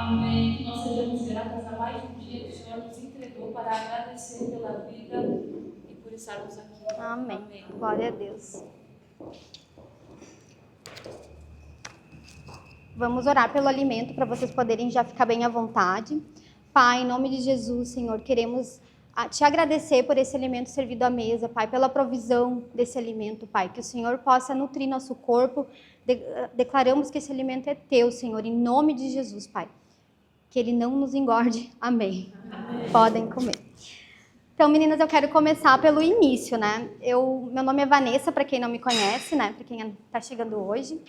Amém. Que nós sejamos gratos a mais um dia que o Senhor nos entregou para agradecer pela vida e por estarmos aqui. Amém. Amém. Glória a Deus. Vamos orar pelo alimento para vocês poderem já ficar bem à vontade. Pai, em nome de Jesus, Senhor, queremos te agradecer por esse alimento servido à mesa, Pai, pela provisão desse alimento, Pai, que o Senhor possa nutrir nosso corpo. Declaramos que esse alimento é teu, Senhor, em nome de Jesus, Pai. Que ele não nos engorde. Amém. Podem comer. Então, meninas, eu quero começar pelo início, né? Meu nome é Vanessa, para quem não me conhece, né? Para quem está chegando hoje.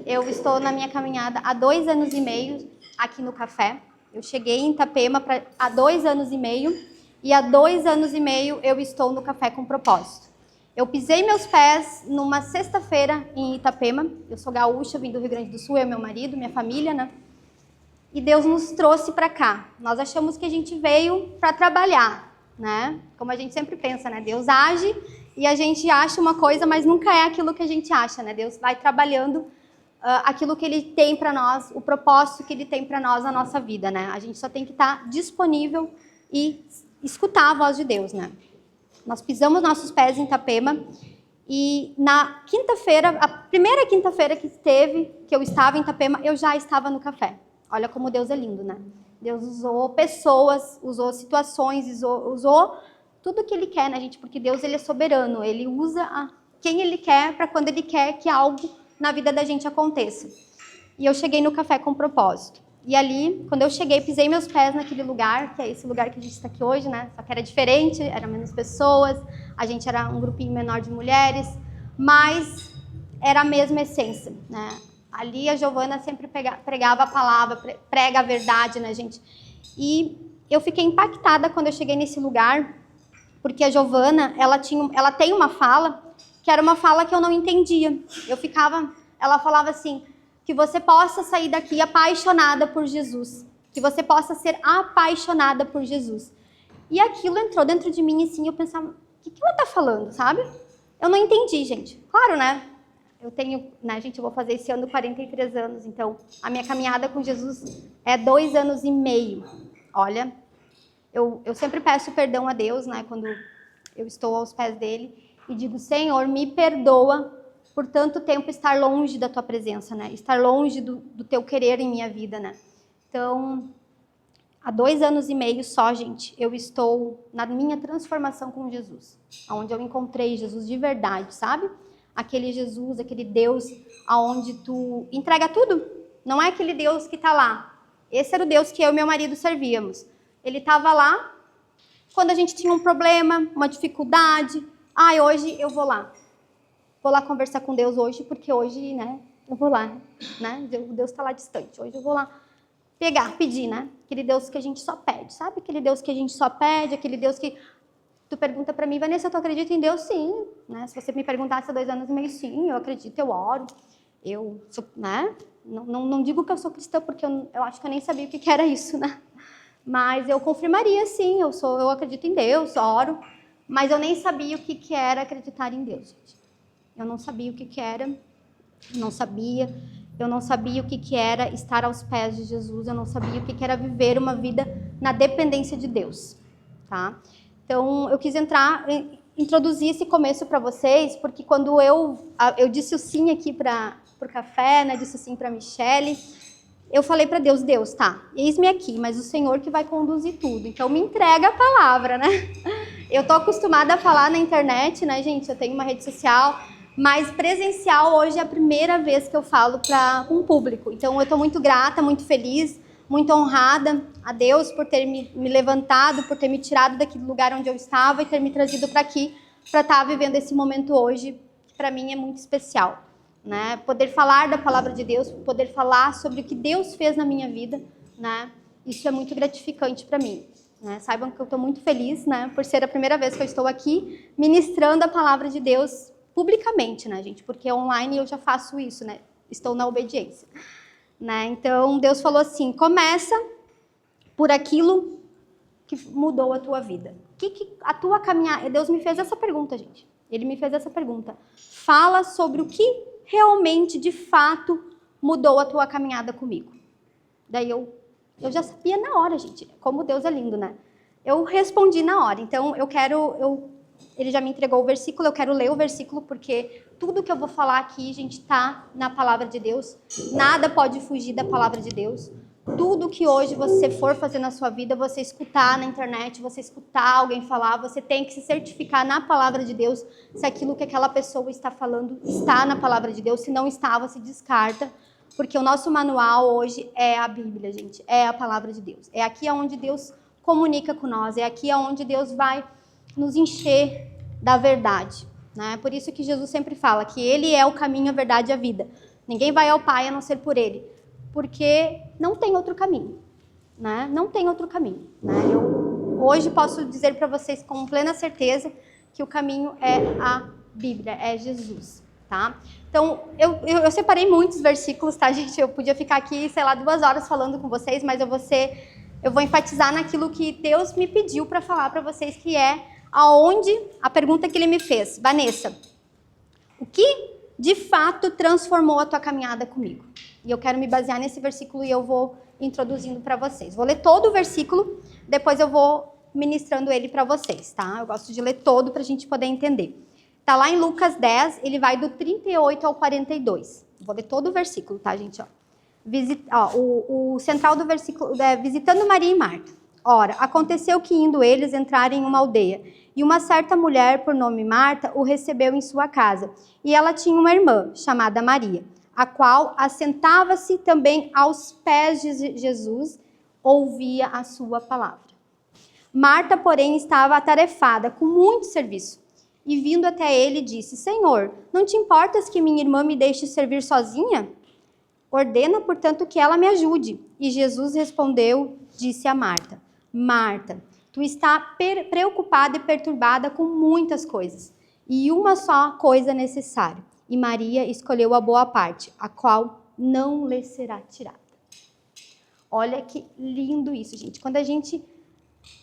Eu estou na minha caminhada há 2 anos e meio aqui no Café. Eu cheguei em Itapema há 2 anos e meio. E há 2 anos e meio eu estou no Café com Propósito. Eu pisei meus pés numa sexta-feira em Itapema. Eu sou gaúcha, vim do Rio Grande do Sul, eu e meu marido, minha família, né? E Deus nos trouxe para cá. Nós achamos que a gente veio para trabalhar, né? Como a gente sempre pensa, né? Deus age e a gente acha uma coisa, mas nunca é aquilo que a gente acha, né? Deus vai trabalhando aquilo que Ele tem para nós, o propósito que Ele tem para nós na nossa vida, né? A gente só tem que estar disponível e escutar a voz de Deus, né? Nós pisamos nossos pés em Itapema e na quinta-feira, a primeira quinta-feira que eu estava em Itapema, eu já estava no Café. Olha como Deus é lindo, né? Deus usou pessoas, usou situações, usou tudo que Ele quer, né, gente? Porque Deus, Ele é soberano. Ele usa quem Ele quer para quando Ele quer que algo na vida da gente aconteça. E eu cheguei no Café com Propósito. E ali, quando eu cheguei, pisei meus pés naquele lugar, que é esse lugar que a gente está aqui hoje, né? Só que era diferente, eram menos pessoas, a gente era um grupinho menor de mulheres, mas era a mesma essência, né? Ali a Giovana sempre pregava a palavra, prega a verdade, né, gente? E eu fiquei impactada quando eu cheguei nesse lugar, porque a Giovana, ela tem uma fala, que era uma fala que eu não entendia. Ela falava assim, que você possa sair daqui apaixonada por Jesus, que você possa ser apaixonada por Jesus. E aquilo entrou dentro de mim, assim, eu pensava, o que ela tá falando, sabe? Eu não entendi, gente. Claro, né? Eu tenho, né, gente, eu vou fazer esse ano 43 anos, então a minha caminhada com Jesus é 2 anos e meio. Olha, eu sempre peço perdão a Deus, né, quando eu estou aos pés dele e digo, Senhor, me perdoa por tanto tempo estar longe da tua presença, né, estar longe do teu querer em minha vida, né. Então, há 2 anos e meio só, gente, eu estou na minha transformação com Jesus, onde eu encontrei Jesus de verdade, sabe? Aquele Jesus, aquele Deus aonde tu entrega tudo. Não é aquele Deus que está lá. Esse era o Deus que eu e meu marido servíamos. Ele estava lá quando a gente tinha um problema, uma dificuldade. Hoje eu vou lá. Vou lá conversar com Deus hoje, porque hoje, né, eu vou lá, né? Deus está lá distante. Hoje eu vou lá pedir, né? Aquele Deus que a gente só pede, sabe? Aquele Deus que a gente só pede, aquele Deus que tu pergunta para mim, Vanessa, tu acredita em Deus? Sim, né? Se você me perguntasse há 2 anos e meio, sim, eu acredito, eu oro, eu sou, né? Não digo que eu sou cristã, porque eu acho que eu nem sabia o que era isso, né? Mas eu confirmaria, sim, eu acredito em Deus, oro, mas eu nem sabia o que era acreditar em Deus, gente. Eu não sabia o que era, eu não sabia o que era estar aos pés de Jesus, eu não sabia o que era viver uma vida na dependência de Deus, tá? Então, eu quis introduzir esse começo para vocês, porque quando eu disse o sim aqui para o café, né, disse o sim para a Michele, eu falei para Deus, tá, eis-me aqui, mas o Senhor que vai conduzir tudo, então me entrega a palavra, né? Eu tô acostumada a falar na internet, né, gente, eu tenho uma rede social, mas presencial hoje é a primeira vez que eu falo para um público, então eu tô muito grata, muito feliz, muito honrada a Deus por ter me levantado, por ter me tirado daquele lugar onde eu estava e ter me trazido para aqui, para estar vivendo esse momento hoje, que para mim é muito especial, né? Poder falar da palavra de Deus, poder falar sobre o que Deus fez na minha vida, né? Isso é muito gratificante para mim, né? Saibam que eu estou muito feliz, né? Por ser a primeira vez que eu estou aqui ministrando a palavra de Deus publicamente, né, gente? Porque online eu já faço isso, né? Estou na obediência. Né? Então, Deus falou assim, começa por aquilo que mudou a tua vida. A tua caminhada... Deus me fez essa pergunta, gente. Ele me fez essa pergunta. Fala sobre o que realmente, de fato, mudou a tua caminhada comigo. Daí eu já sabia na hora, gente. Como Deus é lindo, né? Eu respondi na hora. Então, ele já me entregou o versículo, eu quero ler o versículo, porque tudo que eu vou falar aqui, gente, está na palavra de Deus. Nada pode fugir da palavra de Deus. Tudo que hoje você for fazer na sua vida, você escutar na internet, você escutar alguém falar, você tem que se certificar na palavra de Deus se aquilo que aquela pessoa está falando está na palavra de Deus. Se não está, você descarta. Porque o nosso manual hoje é a Bíblia, gente. É a palavra de Deus. É aqui onde Deus comunica com nós. É aqui onde Deus vai nos encher da verdade, né? Por isso que Jesus sempre fala que Ele é o caminho, a verdade e a vida. Ninguém vai ao Pai a não ser por Ele. Porque não tem outro caminho, né? Não tem outro caminho, né? Eu hoje posso dizer para vocês com plena certeza que o caminho é a Bíblia, é Jesus, tá? Então, eu separei muitos versículos, tá, gente? Eu podia ficar aqui, sei lá, 2 horas falando com vocês, mas eu vou enfatizar naquilo que Deus me pediu para falar para vocês, que é a pergunta que Ele me fez. Vanessa, o que de fato transformou a tua caminhada comigo? E eu quero me basear nesse versículo e eu vou introduzindo para vocês. Vou ler todo o versículo, depois eu vou ministrando ele para vocês, tá? Eu gosto de ler todo para a gente poder entender. Tá lá em Lucas 10, ele vai do 38 ao 42. Vou ler todo o versículo, tá, gente? O central do versículo é visitando Maria e Marta. Ora, aconteceu que indo eles entrarem em uma aldeia, e uma certa mulher, por nome Marta, o recebeu em sua casa. E ela tinha uma irmã, chamada Maria, a qual assentava-se também aos pés de Jesus, ouvia a sua palavra. Marta, porém, estava atarefada com muito serviço. E vindo até ele, disse: Senhor, não te importas que minha irmã me deixe servir sozinha? Ordena, portanto, que ela me ajude. E Jesus respondeu, disse a Marta: Marta, tu está preocupada e perturbada com muitas coisas, e uma só coisa é necessária. E Maria escolheu a boa parte, a qual não lhe será tirada. Olha que lindo isso, gente. Quando a gente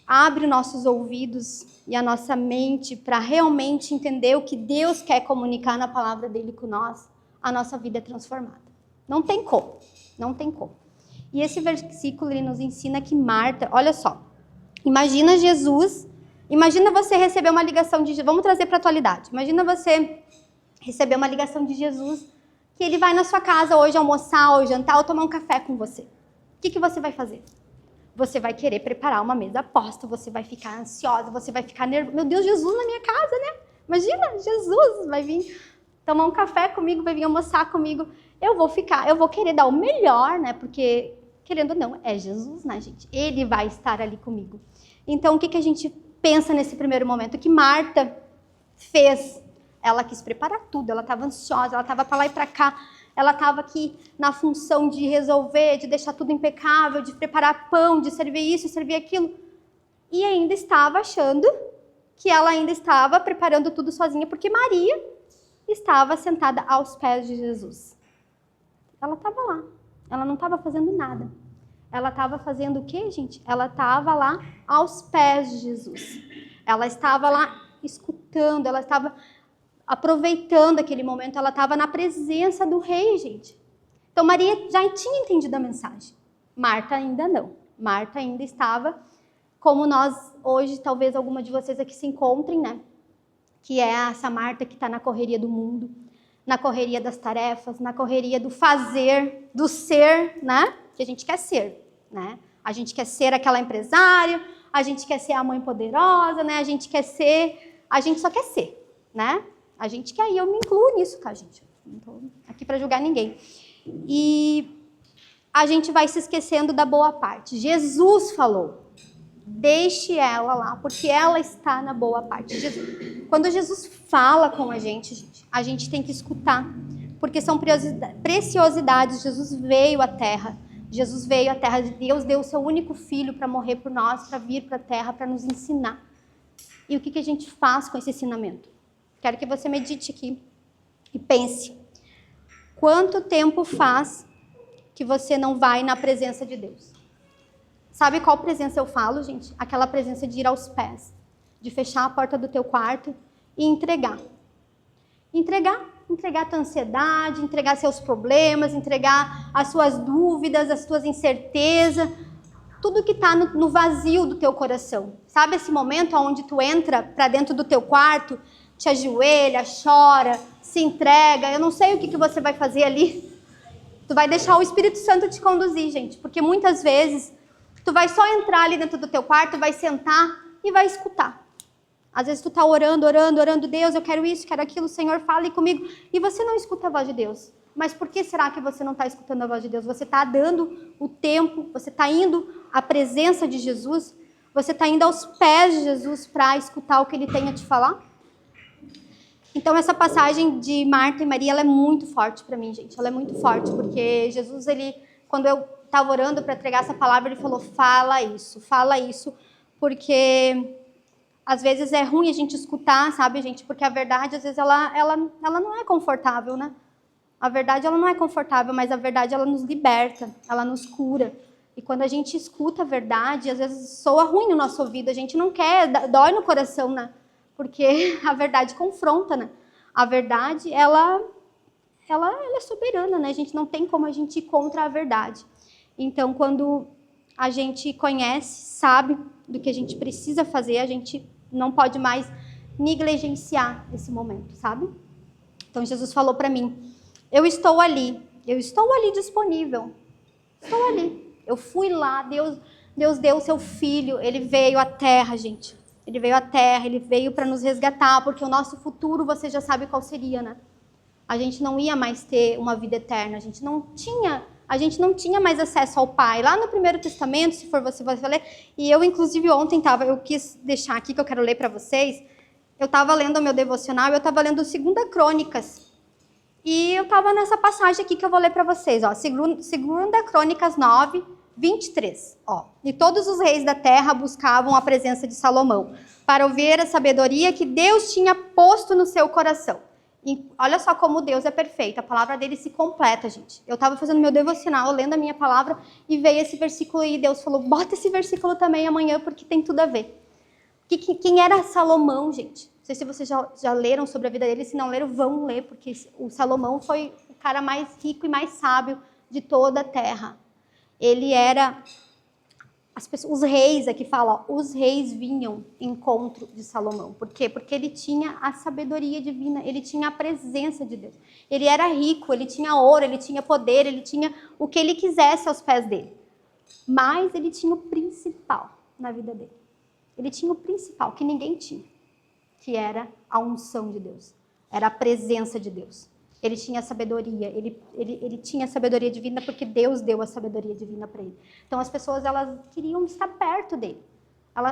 abre nossos ouvidos e a nossa mente para realmente entender o que Deus quer comunicar na palavra dele com nós, a nossa vida é transformada. Não tem como, não tem como. E esse versículo ele nos ensina que Marta, olha só, imagina você receber uma ligação de... Vamos trazer para a atualidade. Imagina você receber uma ligação de Jesus, que ele vai na sua casa hoje almoçar, ou jantar, ou tomar um café com você. O que você vai fazer? Você vai querer preparar uma mesa posta, você vai ficar ansiosa, você vai ficar nervosa. Meu Deus, Jesus na minha casa, né? Imagina, Jesus vai vir tomar um café comigo, vai vir almoçar comigo. Eu vou querer dar o melhor, né? Porque, querendo ou não, é Jesus, né, gente? Ele vai estar ali comigo. Então, o que a gente pensa nesse primeiro momento? O que Marta fez? Ela quis preparar tudo, ela estava ansiosa, ela estava para lá e para cá. Ela estava aqui na função de resolver, de deixar tudo impecável, de preparar pão, de servir isso, servir aquilo. E ainda estava achando que ela ainda estava preparando tudo sozinha, porque Maria estava sentada aos pés de Jesus. Ela estava lá. Ela não estava fazendo nada. Ela estava fazendo o quê, gente? Ela estava lá aos pés de Jesus. Ela estava lá escutando, ela estava aproveitando aquele momento, ela estava na presença do rei, gente. Então Maria já tinha entendido a mensagem. Marta ainda não. Marta ainda estava, como nós hoje, talvez alguma de vocês aqui se encontrem, né? Que é essa Marta que está na correria do mundo, na correria das tarefas, na correria do fazer, do ser, né? Que a gente quer ser, né? A gente quer ser aquela empresária, a gente quer ser a mãe poderosa, né? A gente só quer ser, né? A gente quer, e eu me incluo nisso, tá, gente? Não tô aqui para julgar ninguém. E a gente vai se esquecendo da boa parte. Jesus falou, deixe ela lá, porque ela está na boa parte. Quando Jesus fala com a gente tem que escutar, porque são preciosidades. Jesus veio à Terra. Jesus veio à Terra. Deus deu o seu único filho para morrer por nós, para vir para a Terra, para nos ensinar. E o que a gente faz com esse ensinamento? Quero que você medite aqui e pense. Quanto tempo faz que você não vai na presença de Deus? Sabe qual presença eu falo, gente? Aquela presença de ir aos pés, de fechar a porta do teu quarto e entregar. Entregar a tua ansiedade, entregar seus problemas, entregar as suas dúvidas, as tuas incertezas, tudo que está no vazio do teu coração. Sabe esse momento onde tu entra para dentro do teu quarto, te ajoelha, chora, se entrega? Eu não sei o que você vai fazer ali. Tu vai deixar o Espírito Santo te conduzir, gente. Porque muitas vezes tu vai só entrar ali dentro do teu quarto, vai sentar e vai escutar. Às vezes tu tá orando, Deus, eu quero isso, quero aquilo, Senhor, fale comigo. E você não escuta a voz de Deus. Mas por que será que você não está escutando a voz de Deus? Você está dando o tempo, você está indo à presença de Jesus, você está indo aos pés de Jesus para escutar o que Ele tem a te falar? Então, essa passagem de Marta e Maria, ela é muito forte para mim, gente. Ela é muito forte, porque Jesus, quando eu estava orando para entregar essa palavra, Ele falou, fala isso, porque às vezes é ruim a gente escutar, sabe, gente? Porque a verdade, às vezes, ela não é confortável, né? A verdade, ela não é confortável, mas a verdade, ela nos liberta, ela nos cura. E quando a gente escuta a verdade, às vezes soa ruim no nosso ouvido, a gente não quer, dói no coração, né? Porque a verdade confronta, né? A verdade, ela é soberana, né? A gente não tem como a gente ir contra a verdade. Então, quando a gente conhece, sabe do que a gente precisa fazer, a gente não pode mais negligenciar esse momento, sabe? Então, Jesus falou para mim, eu estou ali disponível, estou ali. Eu fui lá, Deus deu o seu filho, ele veio à terra, gente. Ele veio à terra, ele veio para nos resgatar, porque o nosso futuro, você já sabe qual seria, né? A gente não ia mais ter uma vida eterna, a gente não tinha mais acesso ao Pai. Lá no Primeiro Testamento, se for você vai ler, e eu, inclusive, ontem eu quis deixar aqui, que eu quero ler para vocês, eu estava lendo o meu devocional, eu estava lendo 2 Crônicas, e eu estava nessa passagem aqui que eu vou ler para vocês, ó, 2 Crônicas 9, 23, ó. E todos os reis da terra buscavam a presença de Salomão, para ouvir a sabedoria que Deus tinha posto no seu coração. E olha só como Deus é perfeito, a palavra dele se completa, gente. Eu estava fazendo meu devocional, lendo a minha palavra, e veio esse versículo e Deus falou, bota esse versículo também amanhã, porque tem tudo a ver. Quem era Salomão, gente? Não sei se vocês já leram sobre a vida dele, se não leram, vão ler, porque o Salomão foi o cara mais rico e mais sábio de toda a terra. Ele era... os reis, aqui fala, ó, os reis vinham em encontro de Salomão. Por quê? Porque ele tinha a sabedoria divina, ele tinha a presença de Deus. Ele era rico, ele tinha ouro, ele tinha poder, ele tinha o que ele quisesse aos pés dele. Mas ele tinha o principal na vida dele. Ele tinha o principal, que ninguém tinha, que era a unção de Deus. Era a presença de Deus. Ele tinha sabedoria, ele tinha sabedoria divina porque Deus deu a sabedoria divina para ele. Então as pessoas, elas queriam estar perto dele.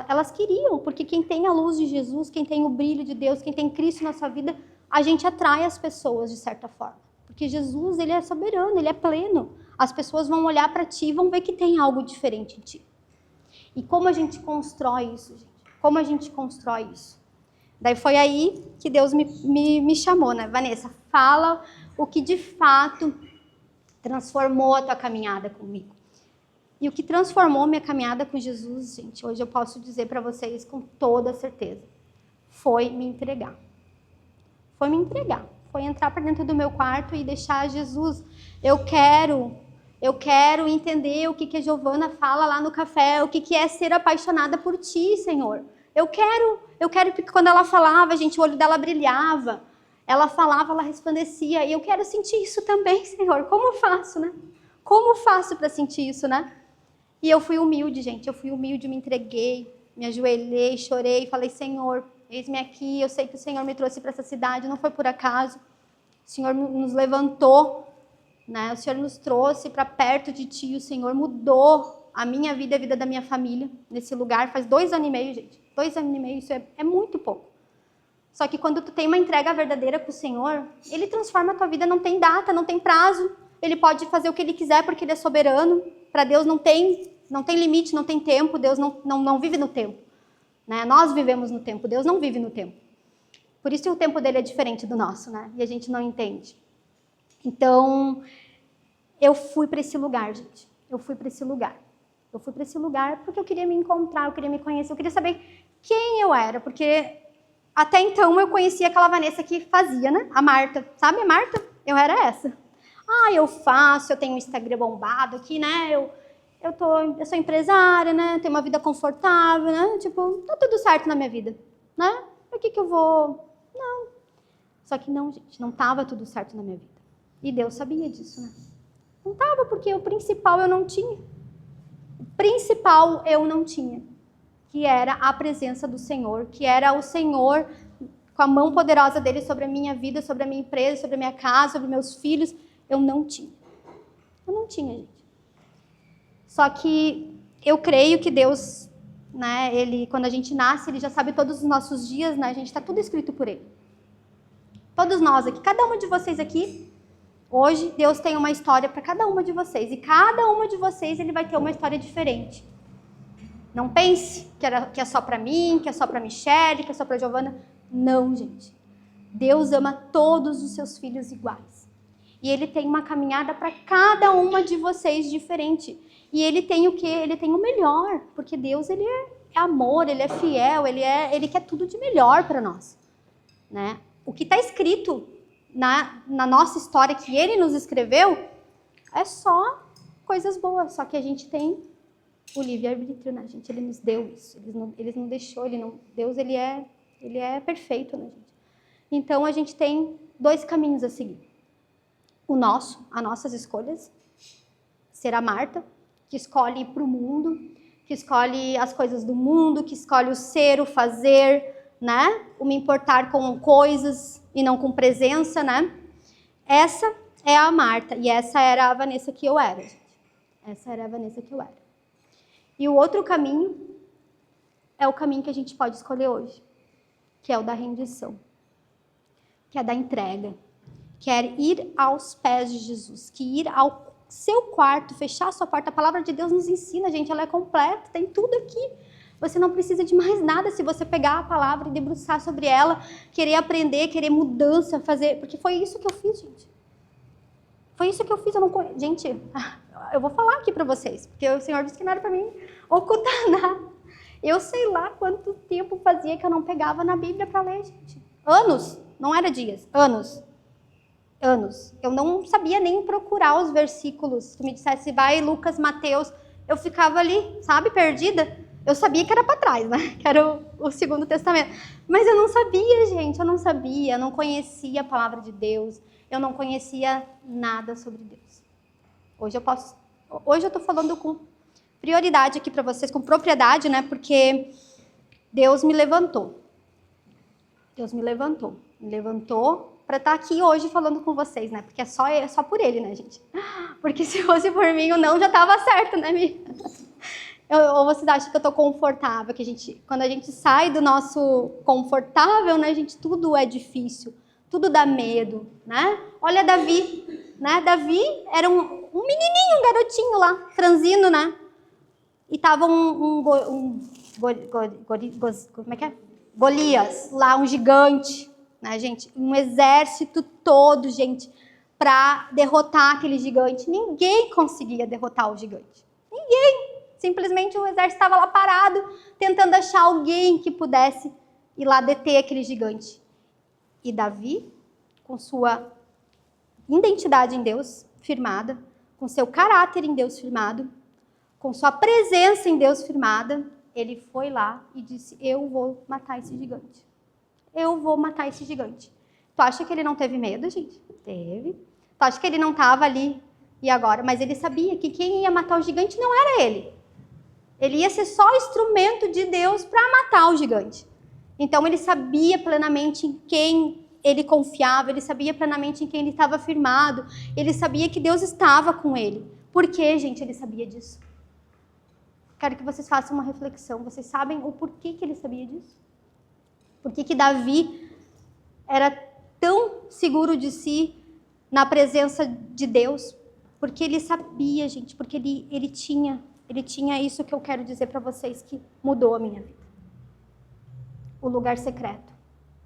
Elas queriam, porque quem tem a luz de Jesus, quem tem o brilho de Deus, quem tem Cristo na sua vida, a gente atrai as pessoas de certa forma. Porque Jesus, ele é soberano, ele é pleno. As pessoas vão olhar para ti e vão ver que tem algo diferente em ti. E como a gente constrói isso, gente? Como a gente constrói isso? Daí foi aí que Deus me chamou, né? Vanessa, fala o que de fato transformou a tua caminhada comigo. E o que transformou minha caminhada com Jesus, gente, hoje eu posso dizer para vocês com toda certeza, foi me entregar. Foi me entregar. Foi entrar para dentro do meu quarto e deixar Jesus. Eu quero entender o que a Giovana fala lá no café, o que é ser apaixonada por ti, Senhor. Eu quero, porque quando ela falava, gente, o olho dela brilhava. Ela falava, ela resplandecia. E eu quero sentir isso também, Senhor. Como eu faço, né? Como eu faço para sentir isso, né? E eu fui humilde, gente. Eu fui humilde, me entreguei, me ajoelhei, chorei, falei, Senhor, eis-me aqui. Eu sei que o Senhor me trouxe para essa cidade, não foi por acaso. O Senhor nos levantou, né? O Senhor nos trouxe para perto de ti. O Senhor mudou a minha vida e a vida da minha família nesse lugar. Faz 2 anos e meio, gente. 2 anos e meio, isso é muito pouco. Só que quando tu tem uma entrega verdadeira com o Senhor, Ele transforma a tua vida, não tem data, não tem prazo. Ele pode fazer o que Ele quiser porque Ele é soberano. Para Deus não tem limite, não tem tempo. Deus não vive no tempo. Né? Nós vivemos no tempo, Deus não vive no tempo. Por isso o tempo dele é diferente do nosso, né? E a gente não entende. Então, eu fui para esse lugar, gente. Eu fui para esse lugar porque eu queria me encontrar, eu queria me conhecer, eu queria saber quem eu era, porque até então eu conhecia aquela Vanessa que fazia, né? A Marta, sabe a Marta? Eu era essa. Eu tenho um Instagram bombado aqui, né? Eu sou empresária, né? Tenho uma vida confortável, né? Tipo, tá tudo certo na minha vida, né? Por que eu vou... Não. Só que não, gente, não tava tudo certo na minha vida. E Deus sabia disso, né? Não tava, porque o principal eu não tinha. O principal eu não tinha, que era a presença do Senhor, que era o Senhor com a mão poderosa dele sobre a minha vida, sobre a minha empresa, sobre a minha casa, sobre meus filhos. Eu não tinha. Eu não tinha, gente. Só que eu creio que Deus, né, quando a gente nasce, Ele já sabe todos os nossos dias, né? A gente está tudo escrito por Ele. Todos nós aqui, cada uma de vocês aqui, hoje, Deus tem uma história para cada uma de vocês. E cada uma de vocês, Ele vai ter uma história diferente. Não pense que é só para mim, que é só para Michele, que é só para Giovana. Não, gente. Deus ama todos os seus filhos iguais. E Ele tem uma caminhada para cada uma de vocês diferente. E Ele tem o quê? Ele tem o melhor. Porque Deus, Ele é amor, Ele é fiel, Ele quer tudo de melhor para nós. Né? O que está escrito na nossa história, que Ele nos escreveu, é só coisas boas. Só que a gente tem o livre-arbítrio, né, gente? Ele nos deu isso. Ele não deixou, Deus, ele é perfeito, né, gente? Então, a gente tem 2 caminhos a seguir. As nossas escolhas. Ser a Marta, que escolhe ir para o mundo, que escolhe as coisas do mundo, que escolhe o ser, o fazer, né? O me importar com coisas e não com presença, né? Essa é a Marta, e essa era a Vanessa que eu era, gente. Essa era a Vanessa que eu era. E o outro caminho é o caminho que a gente pode escolher hoje, que é o da rendição, que é da entrega, que é ir aos pés de Jesus, que ir ao seu quarto, fechar a sua porta. A palavra de Deus nos ensina, gente, ela é completa, tem tudo aqui. Você não precisa de mais nada se você pegar a palavra e debruçar sobre ela, querer aprender, querer mudança, fazer, porque foi isso que eu fiz, gente. Foi isso que eu fiz, gente, eu vou falar aqui para vocês, porque o Senhor disse que não era para mim ocultar nada. Eu sei lá quanto tempo fazia que eu não pegava na Bíblia para ler, gente. Anos, não era dias, anos. Eu não sabia nem procurar os versículos. Se me dissesse, vai Lucas, Mateus, eu ficava ali, sabe, perdida. Eu sabia que era para trás, né? Que era o Segundo Testamento. Mas eu não sabia, gente, eu não conhecia a palavra de Deus. Eu não conhecia nada sobre Deus. Hoje eu tô falando com prioridade aqui para vocês, com propriedade, né? Porque Deus me levantou. Me levantou para estar aqui hoje falando com vocês, né? Porque é só por Ele, né, gente? Porque se fosse por mim, o não já estava certo, né, Mi? Ou vocês acham que eu tô confortável? Quando a gente sai do nosso confortável, né, gente, tudo é difícil. Tudo dá medo, né? Olha Davi, né? Davi era um menininho, um garotinho lá, franzino, né? E tava como é que é? Golias, lá, um gigante, né, gente? Um exército todo, gente, para derrotar aquele gigante. Ninguém conseguia derrotar o gigante. Ninguém. Simplesmente o exército estava lá parado, tentando achar alguém que pudesse ir lá deter aquele gigante. E Davi, com sua identidade em Deus firmada, com seu caráter em Deus firmado, com sua presença em Deus firmada, ele foi lá e disse, eu vou matar esse gigante. Eu vou matar esse gigante. Tu acha que ele não teve medo, gente? Teve. Tu acha que ele não estava ali e agora? Mas ele sabia que quem ia matar o gigante não era ele. Ele ia ser só instrumento de Deus para matar o gigante. Então ele sabia plenamente em quem ele confiava, ele sabia plenamente em quem ele estava firmado, ele sabia que Deus estava com ele. Por que, gente, ele sabia disso? Quero que vocês façam uma reflexão. Vocês sabem o porquê que ele sabia disso? Por que Davi era tão seguro de si na presença de Deus? Porque ele sabia, gente, porque ele tinha isso que eu quero dizer para vocês que mudou a minha vida. O lugar secreto,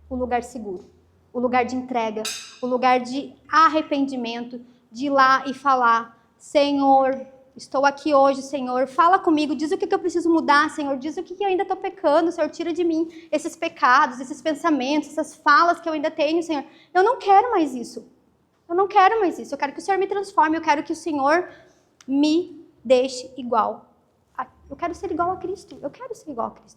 o lugar seguro, o lugar de entrega, o lugar de arrependimento, de ir lá e falar, Senhor, estou aqui hoje, Senhor, fala comigo, diz o que eu preciso mudar, Senhor, diz o que eu ainda estou pecando, Senhor, tira de mim esses pecados, esses pensamentos, essas falas que eu ainda tenho, Senhor. Eu não quero mais isso. Eu quero que o Senhor me transforme, eu quero que o Senhor me deixe igual. Eu quero ser igual a Cristo,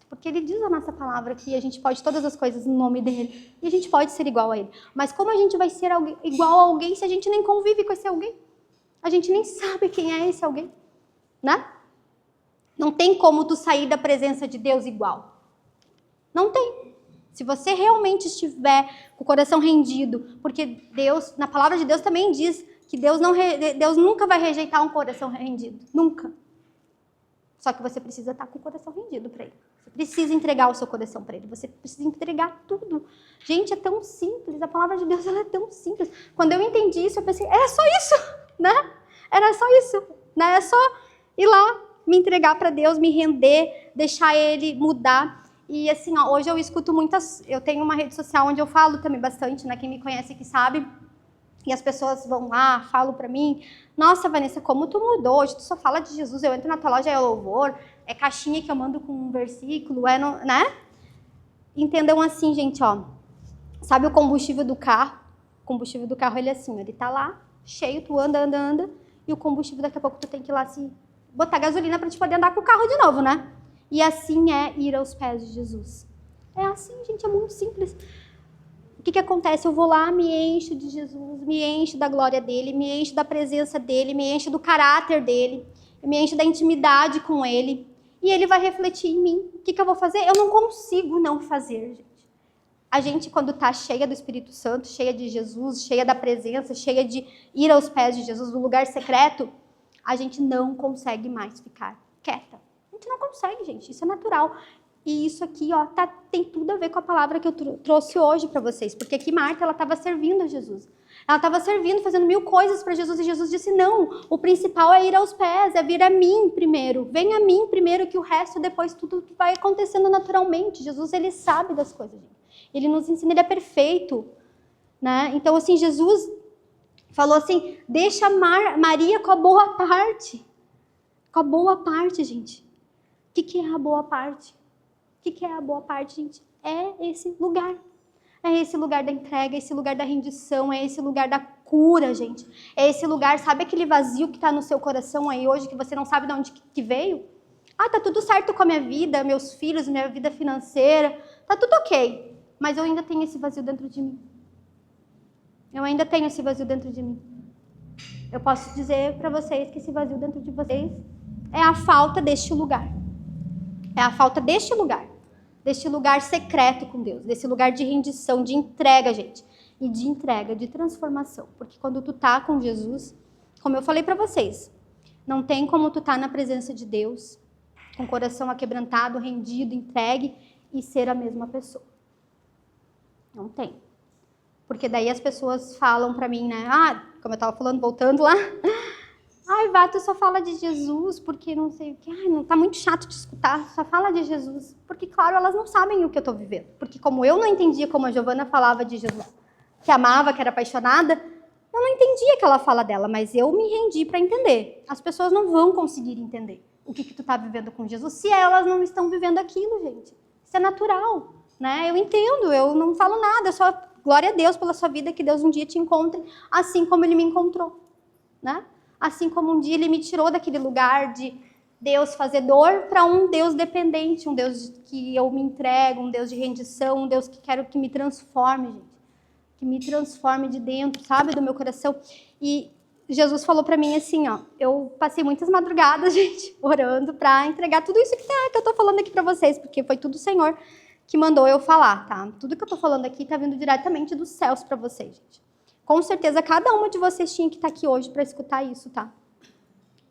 porque Ele diz na nossa palavra que a gente pode todas as coisas no nome dEle, e a gente pode ser igual a Ele. Mas como a gente vai ser igual a alguém se a gente nem convive com esse alguém? A gente nem sabe quem é esse alguém, né? Não tem como tu sair da presença de Deus igual. Não tem. Se você realmente estiver com o coração rendido, porque Deus, na palavra de Deus também diz que Deus nunca vai rejeitar um coração rendido. Nunca. Só que você precisa estar com o coração rendido para Ele. Você precisa entregar o seu coração para Ele. Você precisa entregar tudo. Gente, é tão simples. A palavra de Deus ela é tão simples. Quando eu entendi isso, eu pensei, era só isso, né? Era só isso, né? É só ir lá, me entregar para Deus, me render, deixar Ele mudar. E assim, ó, hoje eu escuto muitas... Eu tenho uma rede social onde eu falo também bastante, né? Quem me conhece que sabe. E as pessoas vão lá, falam pra mim, nossa, Vanessa, como tu mudou, hoje tu só fala de Jesus, eu entro na tua loja, é louvor, é caixinha que eu mando com um versículo, né? Entendam assim, gente, ó, sabe o combustível do carro? O combustível do carro, ele é assim, ele tá lá, cheio, tu anda, e o combustível daqui a pouco tu tem que ir lá se botar gasolina pra te poder andar com o carro de novo, né? E assim é ir aos pés de Jesus. É assim, gente, é muito simples. O que acontece? Eu vou lá, me encho de Jesus, me encho da glória dele, me encho da presença dele, me encho do caráter dele, me encho da intimidade com ele, e ele vai refletir em mim. O que eu vou fazer? Eu não consigo não fazer, gente. A gente, quando está cheia do Espírito Santo, cheia de Jesus, cheia da presença, cheia de ir aos pés de Jesus, no lugar secreto, a gente não consegue mais ficar quieta. A gente não consegue, gente. Isso é natural. E isso aqui, ó, tem tudo a ver com a palavra que eu trouxe hoje para vocês. Porque aqui Marta, ela estava servindo a Jesus. Ela estava servindo, fazendo 1000 coisas para Jesus. E Jesus disse, não, o principal é ir aos pés, é vir a mim primeiro. Vem a mim primeiro, que o resto, depois, tudo vai acontecendo naturalmente. Jesus, ele sabe das coisas, gente. Ele nos ensina, ele é perfeito, né? Então, assim, Jesus falou assim, deixa Maria com a boa parte. Com a boa parte, gente. O que é a boa parte? O que é a boa parte, gente? É esse lugar. É esse lugar da entrega, é esse lugar da rendição, é esse lugar da cura, gente. É esse lugar, sabe aquele vazio que está no seu coração aí hoje, que você não sabe de onde que veio? Ah, tá tudo certo com a minha vida, meus filhos, minha vida financeira, tá tudo ok. Mas eu ainda tenho esse vazio dentro de mim. Eu ainda tenho esse vazio dentro de mim. Eu posso dizer para vocês que esse vazio dentro de vocês é a falta deste lugar. É a falta deste lugar secreto com Deus, desse lugar de rendição, de entrega, gente. E de entrega, de transformação. Porque quando tu tá com Jesus, como eu falei para vocês, não tem como tu tá na presença de Deus, com o coração aquebrantado, rendido, entregue, e ser a mesma pessoa. Não tem. Porque daí as pessoas falam para mim, né? Ah, como eu tava falando, voltando lá. Ai, Vá, tu só fala de Jesus porque não sei o que. Ai, não, tá muito chato de escutar, só fala de Jesus. Porque, claro, elas não sabem o que eu tô vivendo. Porque como eu não entendia como a Giovana falava de Jesus, que amava, que era apaixonada, eu não entendia aquela fala dela, mas eu me rendi para entender. As pessoas não vão conseguir entender o que tu tá vivendo com Jesus se elas não estão vivendo aquilo, gente. Isso é natural, né? Eu entendo, eu não falo nada, só glória a Deus pela sua vida, que Deus um dia te encontre assim como Ele me encontrou, né? Assim como um dia Ele me tirou daquele lugar de Deus fazedor para um Deus dependente, um Deus que eu me entrego, um Deus de rendição, um Deus que quero que me transforme, gente. Que me transforme de dentro, sabe, do meu coração. E Jesus falou para mim assim, ó, eu passei muitas madrugadas, gente, orando para entregar tudo isso que eu tô falando aqui para vocês, porque foi tudo o Senhor que mandou eu falar, tá? Tudo que eu tô falando aqui tá vindo diretamente dos céus para vocês, gente. Com certeza, cada uma de vocês tinha que estar aqui hoje para escutar isso, tá?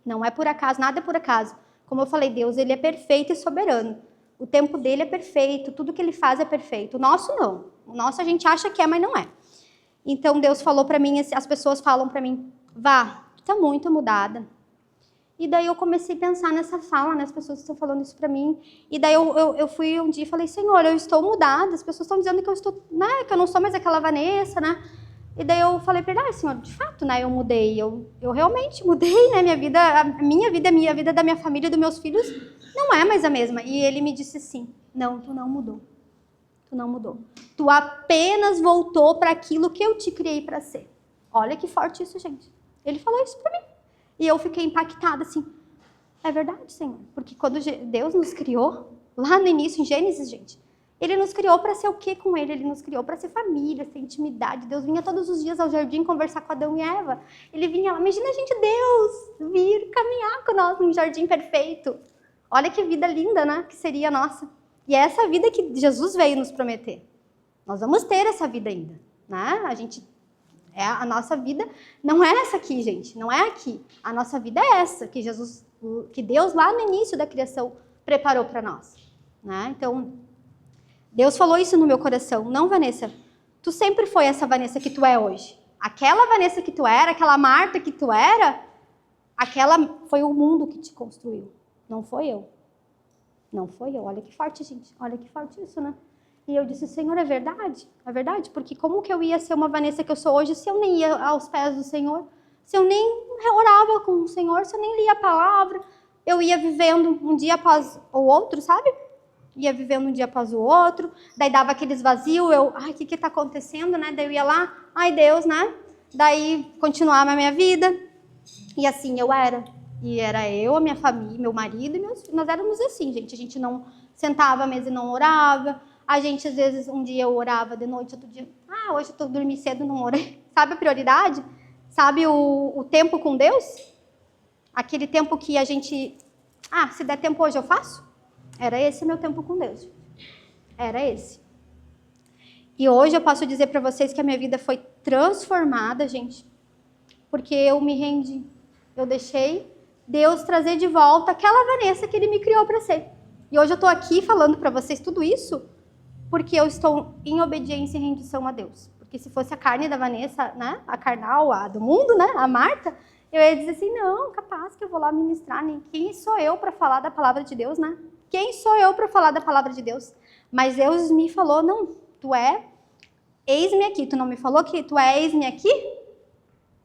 Não é por acaso, nada é por acaso. Como eu falei, Deus, Ele é perfeito e soberano. O tempo dele é perfeito, tudo que Ele faz é perfeito. O nosso não. O nosso a gente acha que é, mas não é. Então, Deus falou para mim, as pessoas falam para mim, Vá, tu tá muito mudada. E daí eu comecei a pensar nessa fala, né? As pessoas estão falando isso para mim. E daí eu fui um dia e falei, Senhor, eu estou mudada. As pessoas estão dizendo que eu estou, né? Que eu não sou mais aquela Vanessa, né? E daí eu falei para ele, Senhor, de fato, né, eu mudei, eu realmente mudei, né, a minha vida da minha família e dos meus filhos não é mais a mesma. E ele me disse assim, não, tu não mudou, tu não mudou. Tu apenas voltou para aquilo que eu te criei para ser. Olha que forte isso, gente. Ele falou isso para mim. E eu fiquei impactada, assim, é verdade, Senhor, porque quando Deus nos criou, lá no início, em Gênesis, gente, Ele nos criou para ser o quê com Ele? Ele nos criou para ser família, ser intimidade. Deus vinha todos os dias ao jardim conversar com Adão e Eva. Ele vinha lá, imagina a gente, Deus, vir caminhar com nós num jardim perfeito. Olha que vida linda, né? Que seria a nossa. E é essa vida que Jesus veio nos prometer. Nós vamos ter essa vida ainda, né? A gente A nossa vida não é essa aqui, gente. Não é aqui. A nossa vida é essa que Deus lá no início da criação preparou para nós. Né? Então, Deus falou isso no meu coração. Não, Vanessa, tu sempre foi essa Vanessa que tu é hoje. Aquela Vanessa que tu era, aquela Marta que tu era, aquela foi o mundo que te construiu. Não foi eu. Não foi eu. Olha que forte, gente. Olha que forte isso, né? E eu disse, Senhor, é verdade? É verdade? Porque como que eu ia ser uma Vanessa que eu sou hoje se eu nem ia aos pés do Senhor? Se eu nem orava com o Senhor, se eu nem lia a palavra? Eu ia vivendo um dia após o outro, sabe? Ia vivendo um dia após o outro. Daí dava aqueles vazios, ai, o que está acontecendo, né? Daí eu ia lá, ai, Deus, né? Daí continuava a minha vida. E assim eu era. E era eu, a minha família, meu marido e meus filhos. Nós éramos assim, gente. A gente não sentava à mesa e não orava. A gente, às vezes, um dia eu orava de noite, outro dia... hoje eu tô dormindo cedo, não orei. Sabe a prioridade? Sabe o tempo com Deus? Aquele tempo que a gente... se der tempo hoje eu faço? Era esse meu tempo com Deus. Era esse. E hoje eu posso dizer para vocês que a minha vida foi transformada, gente. Porque eu me rendi. Eu deixei Deus trazer de volta aquela Vanessa que Ele me criou para ser. E hoje eu tô aqui falando para vocês tudo isso porque eu estou em obediência e rendição a Deus. Porque se fosse a carne da Vanessa, né, a carnal, a do mundo, né, a Marta, eu ia dizer assim, não, capaz que eu vou lá ministrar, quem sou eu para falar da palavra de Deus, né? Quem sou eu para falar da palavra de Deus? Mas Deus me falou, não, tu eis-me aqui, tu não me falou que tu eis-me aqui?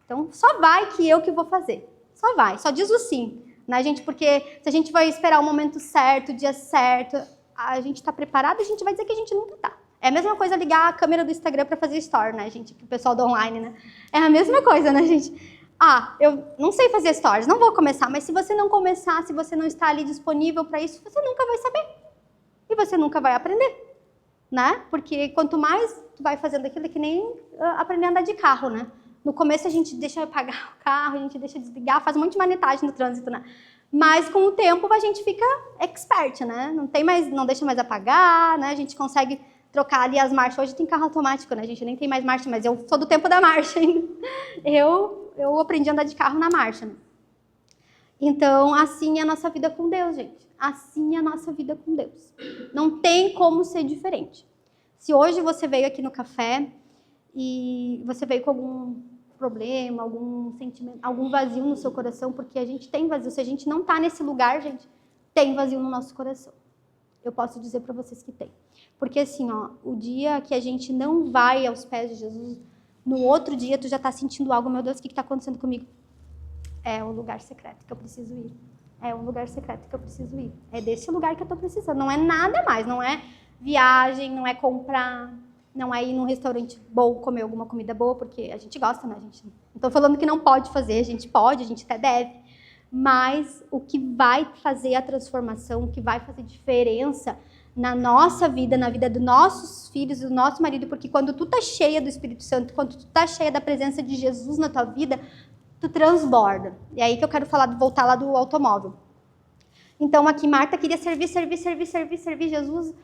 Então só vai que eu que vou fazer. Só vai, só diz o sim, né, gente? Porque se a gente vai esperar o momento certo, o dia certo, a gente tá preparado, a gente vai dizer que a gente nunca tá. É a mesma coisa ligar a câmera do Instagram para fazer story, né, gente? O pessoal do online, né? É a mesma coisa, né, gente? Eu não sei fazer stories, não vou começar, mas se você não começar, se você não está ali disponível para isso, você nunca vai saber. E você nunca vai aprender, né? Porque quanto mais tu vai fazendo aquilo, é que nem aprender a andar de carro, né? No começo a gente deixa apagar o carro, a gente deixa desligar, faz um monte de manetagem no trânsito, né? Mas com o tempo a gente fica expert, né? Não deixa mais apagar, né? A gente consegue trocar ali as marchas. Hoje tem carro automático, né? A gente nem tem mais marcha, mas eu sou do tempo da marcha ainda. Eu aprendi a andar de carro na marcha, né? Então, assim é a nossa vida com Deus, gente. Assim é a nossa vida com Deus. Não tem como ser diferente. Se hoje você veio aqui no café e você veio com algum problema, algum sentimento, algum vazio no seu coração, porque a gente tem vazio. Se a gente não está nesse lugar, gente, tem vazio no nosso coração. Eu posso dizer para vocês que tem. Porque assim, o dia que a gente não vai aos pés de Jesus, no outro dia tu já está sentindo algo, meu Deus, o que está acontecendo comigo? É o lugar secreto que eu preciso ir. É o lugar secreto que eu preciso ir. É desse lugar que eu estou precisando. Não é nada mais, não é viagem, não é comprar, não é ir num restaurante bom, comer alguma comida boa, porque a gente gosta, né? A gente não estou falando que não pode fazer, a gente pode, a gente até deve. Mas o que vai fazer a transformação, o que vai fazer diferença na nossa vida, na vida dos nossos filhos, do nosso marido, porque quando tu tá cheia do Espírito Santo, quando tu tá cheia da presença de Jesus na tua vida, tu transborda. E é aí que eu quero voltar lá do automóvel. Então aqui Marta queria servir Jesus,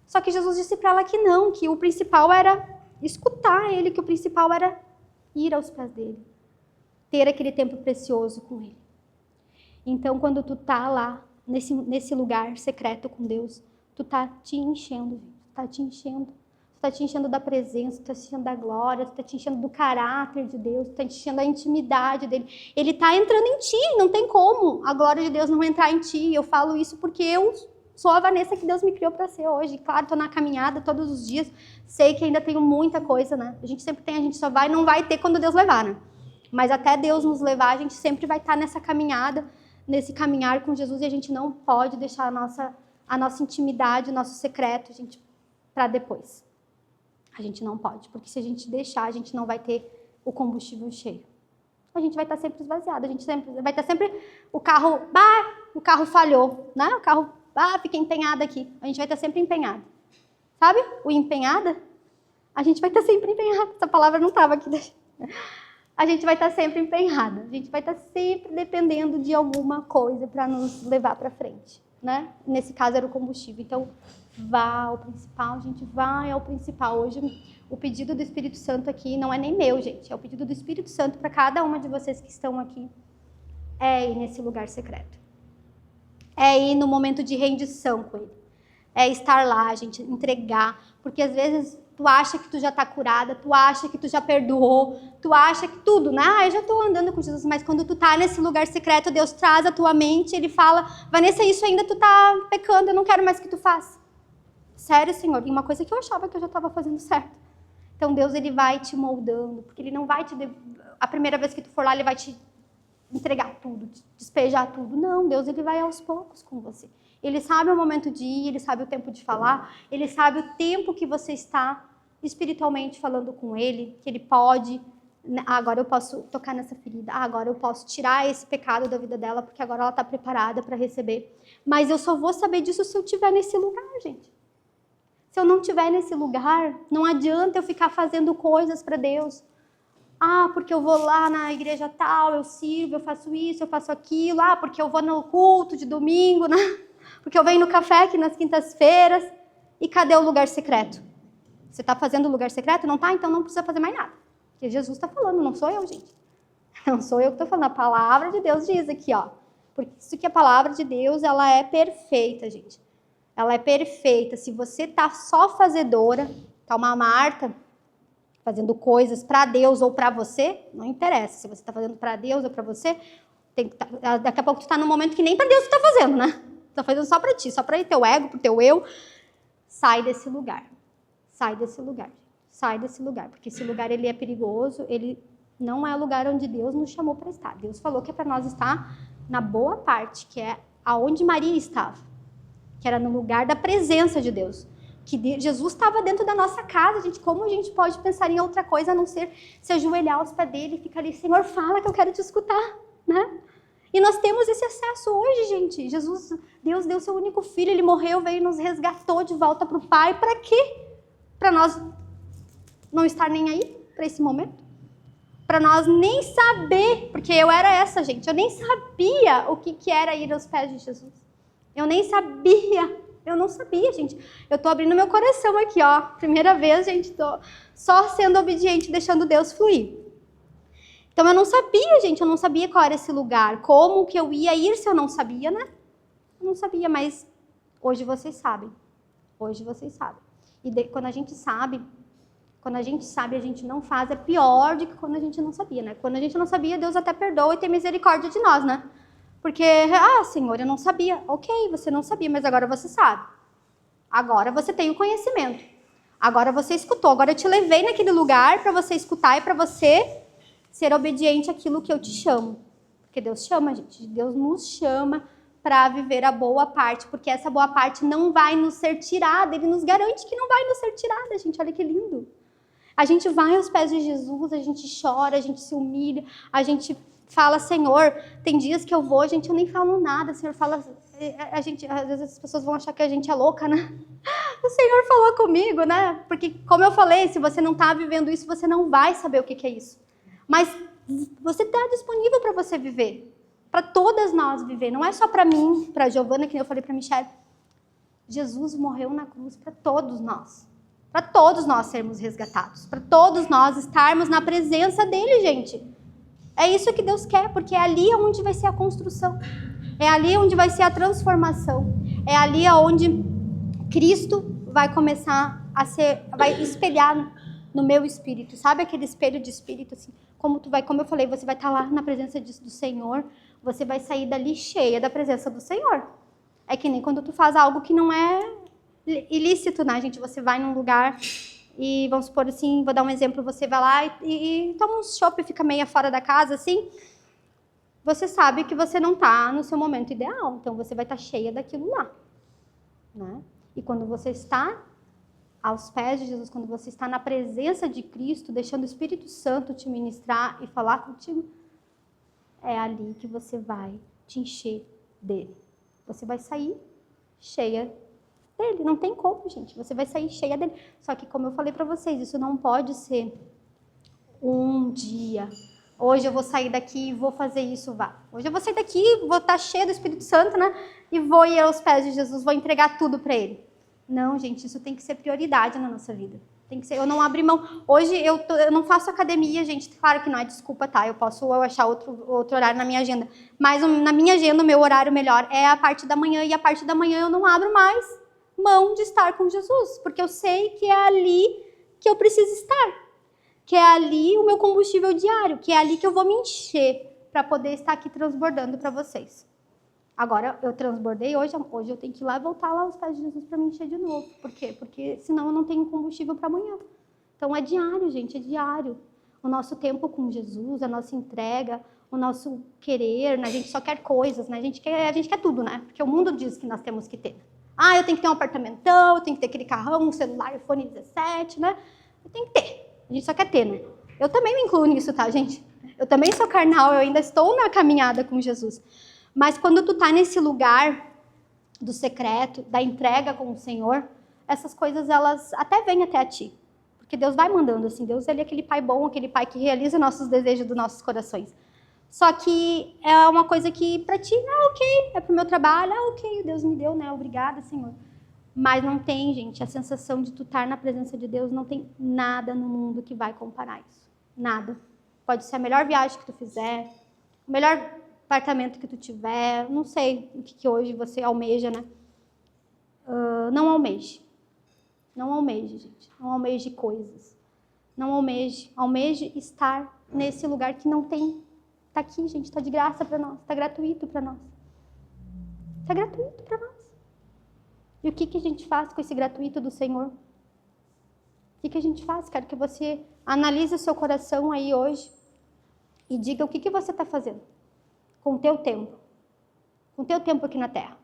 só que Jesus disse para ela que não, que o principal era escutar ele, que o principal era ir aos pés dele, ter aquele tempo precioso com ele. Então quando tu tá lá, nesse lugar secreto com Deus, tu tá te enchendo, tá te enchendo. Tu tá te enchendo da presença, tu tá te enchendo da glória, tu tá te enchendo do caráter de Deus, tu tá te enchendo da intimidade dele. Ele tá entrando em ti, não tem como a glória de Deus não entrar em ti. Eu falo isso porque eu sou a Vanessa que Deus me criou para ser hoje. Claro, tô na caminhada todos os dias, sei que ainda tenho muita coisa, né? A gente sempre tem, a gente só vai, não vai ter quando Deus levar, né? Mas até Deus nos levar, a gente sempre vai estar nessa caminhada, nesse caminhar com Jesus, e a gente não pode deixar a nossa intimidade, o nosso secreto, gente, para depois. A gente não pode, porque se a gente deixar, a gente não vai ter o combustível cheio. A gente vai estar sempre esvaziado, a gente vai estar sempre o carro falhou, né? O carro, fica empenhado aqui. A gente vai estar sempre empenhado. Sabe? O empenhada? A gente vai estar sempre empenhado. Essa palavra não estava aqui. A gente vai estar sempre empenhada. A gente vai estar sempre dependendo de alguma coisa para nos levar para frente. né? Nesse caso era o combustível. Então, vá ao principal, gente, vai ao principal. Hoje, o pedido do Espírito Santo aqui não é nem meu, gente, é o pedido do Espírito Santo para cada uma de vocês que estão aqui. É ir nesse lugar secreto. É ir no momento de rendição com ele. É estar lá, gente, entregar. Porque às vezes tu acha que tu já está curada, tu acha que tu já perdoou, tu acha que tudo, né? Eu já estou andando com Jesus, mas quando tu tá nesse lugar secreto, Deus traz a tua mente, ele fala, Vanessa, isso ainda tu tá pecando, eu não quero mais que tu faça. Sério, Senhor, e uma coisa que eu achava que eu já estava fazendo certo. Então Deus, ele vai te moldando, porque ele não vai te... A primeira vez que tu for lá, ele vai te entregar tudo, te despejar tudo. Não, Deus, ele vai aos poucos com você. Ele sabe o momento de ir, ele sabe o tempo de falar, ele sabe o tempo que você está espiritualmente falando com ele, que ele pode, agora eu posso tocar nessa ferida, agora eu posso tirar esse pecado da vida dela, porque agora ela está preparada para receber. Mas eu só vou saber disso se eu estiver nesse lugar, gente. Se eu não estiver nesse lugar, não adianta eu ficar fazendo coisas para Deus. Ah, porque eu vou lá na igreja tal, eu sirvo, eu faço isso, eu faço aquilo. Ah, porque eu vou no culto de domingo, né? Porque eu venho no café aqui nas quintas-feiras. E cadê o lugar secreto? Você está fazendo o lugar secreto? Não está? Então não precisa fazer mais nada. Porque Jesus está falando, não sou eu, gente. Não sou eu que estou falando. A palavra de Deus diz aqui, ó. Porque isso que a palavra de Deus, ela é perfeita, gente. Ela é perfeita. Se você está só fazedora, tá uma Marta fazendo coisas para Deus ou para você, não interessa. Se você está fazendo para Deus ou para você, daqui a pouco tu está num momento que nem para Deus tu está fazendo, né? Está fazendo só para ti, só para teu ego, para teu eu. Sai desse lugar. Sai desse lugar. Sai desse lugar. Porque esse lugar, ele é perigoso. Ele não é o lugar onde Deus nos chamou para estar. Deus falou que é para nós estar na boa parte, que é aonde Maria estava. Que era no lugar da presença de Deus. Que Jesus estava dentro da nossa casa, gente. Como a gente pode pensar em outra coisa a não ser se ajoelhar aos pés dele e ficar ali, Senhor, fala que eu quero te escutar, né? E nós temos esse acesso hoje, gente. Jesus, Deus deu seu único filho, ele morreu, veio e nos resgatou de volta para o Pai. Para quê? Para nós não estar nem aí para esse momento? Para nós nem saber, porque eu era essa, gente. Eu nem sabia o que era ir aos pés de Jesus. Eu nem sabia. Eu não sabia, gente. Eu tô abrindo meu coração aqui, ó. Primeira vez, gente, tô só sendo obediente, deixando Deus fluir. Então eu não sabia, gente, eu não sabia qual era esse lugar. Como que eu ia ir se eu não sabia, né? Eu não sabia, mas hoje vocês sabem. Hoje vocês sabem. E quando a gente sabe, a gente não faz. É pior do que quando a gente não sabia, né? Quando a gente não sabia, Deus até perdoa e tem misericórdia de nós, né? Porque, Senhor, eu não sabia. Ok, você não sabia, mas agora você sabe. Agora você tem o conhecimento. Agora você escutou. Agora eu te levei naquele lugar para você escutar e para você ser obediente àquilo que eu te chamo. Porque Deus chama, gente. Deus nos chama para viver a boa parte. Porque essa boa parte não vai nos ser tirada. Ele nos garante que não vai nos ser tirada, gente. Olha que lindo. A gente vai aos pés de Jesus, a gente chora, a gente se humilha, a gente fala, Senhor, tem dias que eu vou, gente, eu nem falo nada, o Senhor fala, às vezes as pessoas vão achar que a gente é louca, né? O Senhor falou comigo, né? Porque, como eu falei, se você não está vivendo isso, você não vai saber o que é isso. Mas você está disponível para você viver, para todas nós viver, não é só para mim, para a Giovana, que eu falei para a Michelle. Jesus morreu na cruz para todos nós sermos resgatados, para todos nós estarmos na presença dele, gente. É isso que Deus quer, porque é ali onde vai ser a construção. É ali onde vai ser a transformação. É ali onde Cristo vai começar a ser, vai espelhar no meu espírito. Sabe aquele espelho de espírito, assim? Como eu falei, você vai estar lá na presença do Senhor, você vai sair dali cheia da presença do Senhor. É que nem quando tu faz algo que não é ilícito, né, gente? Você vai num lugar e, vamos supor assim, vou dar um exemplo, você vai lá e toma um chopp e fica meia fora da casa, assim, você sabe que você não está no seu momento ideal, então você vai estar cheia daquilo lá, né? E quando você está aos pés de Jesus, quando você está na presença de Cristo, deixando o Espírito Santo te ministrar e falar contigo, é ali que você vai te encher dele. Você vai sair cheia dele, não tem como, gente. Você vai sair cheia dele. Só que, como eu falei para vocês, isso não pode ser um dia, Hoje eu vou sair daqui e vou fazer isso, vá. Hoje eu vou sair daqui, vou estar cheia do Espírito Santo, né? E vou ir aos pés de Jesus, vou entregar tudo para Ele. Não, gente, isso tem que ser prioridade na nossa vida. Tem que ser, eu não abro mão. Hoje eu não faço academia, gente. Claro que não é desculpa, tá? Eu posso achar outro horário na minha agenda. Mas na minha agenda, o meu horário melhor é a parte da manhã. E a parte da manhã eu não abro mais mão de estar com Jesus. Porque eu sei que é ali que eu preciso estar. Que é ali o meu combustível diário. Que é ali que eu vou me encher para poder estar aqui transbordando para vocês. Agora, eu transbordei, hoje eu tenho que ir lá e voltar lá aos pés de Jesus para me encher de novo. Por quê? Porque senão eu não tenho combustível para amanhã. Então é diário, gente, é diário. O nosso tempo com Jesus, a nossa entrega, o nosso querer, né? A gente só quer coisas, né? A gente quer tudo, né? Porque o mundo diz que nós temos que ter. Ah, eu tenho que ter um apartamentão, eu tenho que ter aquele carrão, um celular, iPhone 17, né? Eu tenho que ter. A gente só quer ter, né? Eu também me incluo nisso, tá, gente? Eu também sou carnal, eu ainda estou na caminhada com Jesus. Mas quando tu tá nesse lugar do secreto, da entrega com o Senhor, essas coisas, elas até vêm até a ti. Porque Deus vai mandando, assim. Deus, ele é aquele pai bom, aquele pai que realiza nossos desejos dos nossos corações. Só que é uma coisa que pra ti, ok, é pro meu trabalho, ok, Deus me deu, né, obrigada, Senhor. Mas não tem, gente, a sensação de tu estar na presença de Deus, não tem nada no mundo que vai comparar isso. Nada. Pode ser a melhor viagem que tu fizer, o melhor apartamento que tu tiver, não sei o que hoje você almeja, né? Não almeje. Não almeje, gente. Não almeje coisas. Não almeje. Almeje estar nesse lugar que não tem. Tá aqui, gente. Tá de graça para nós. Tá gratuito para nós. Tá gratuito para nós. E o que a gente faz com esse gratuito do Senhor? O que a gente faz? Quero que você analise o seu coração aí hoje e diga o que você está fazendo com o teu tempo. Com o teu tempo aqui na Terra.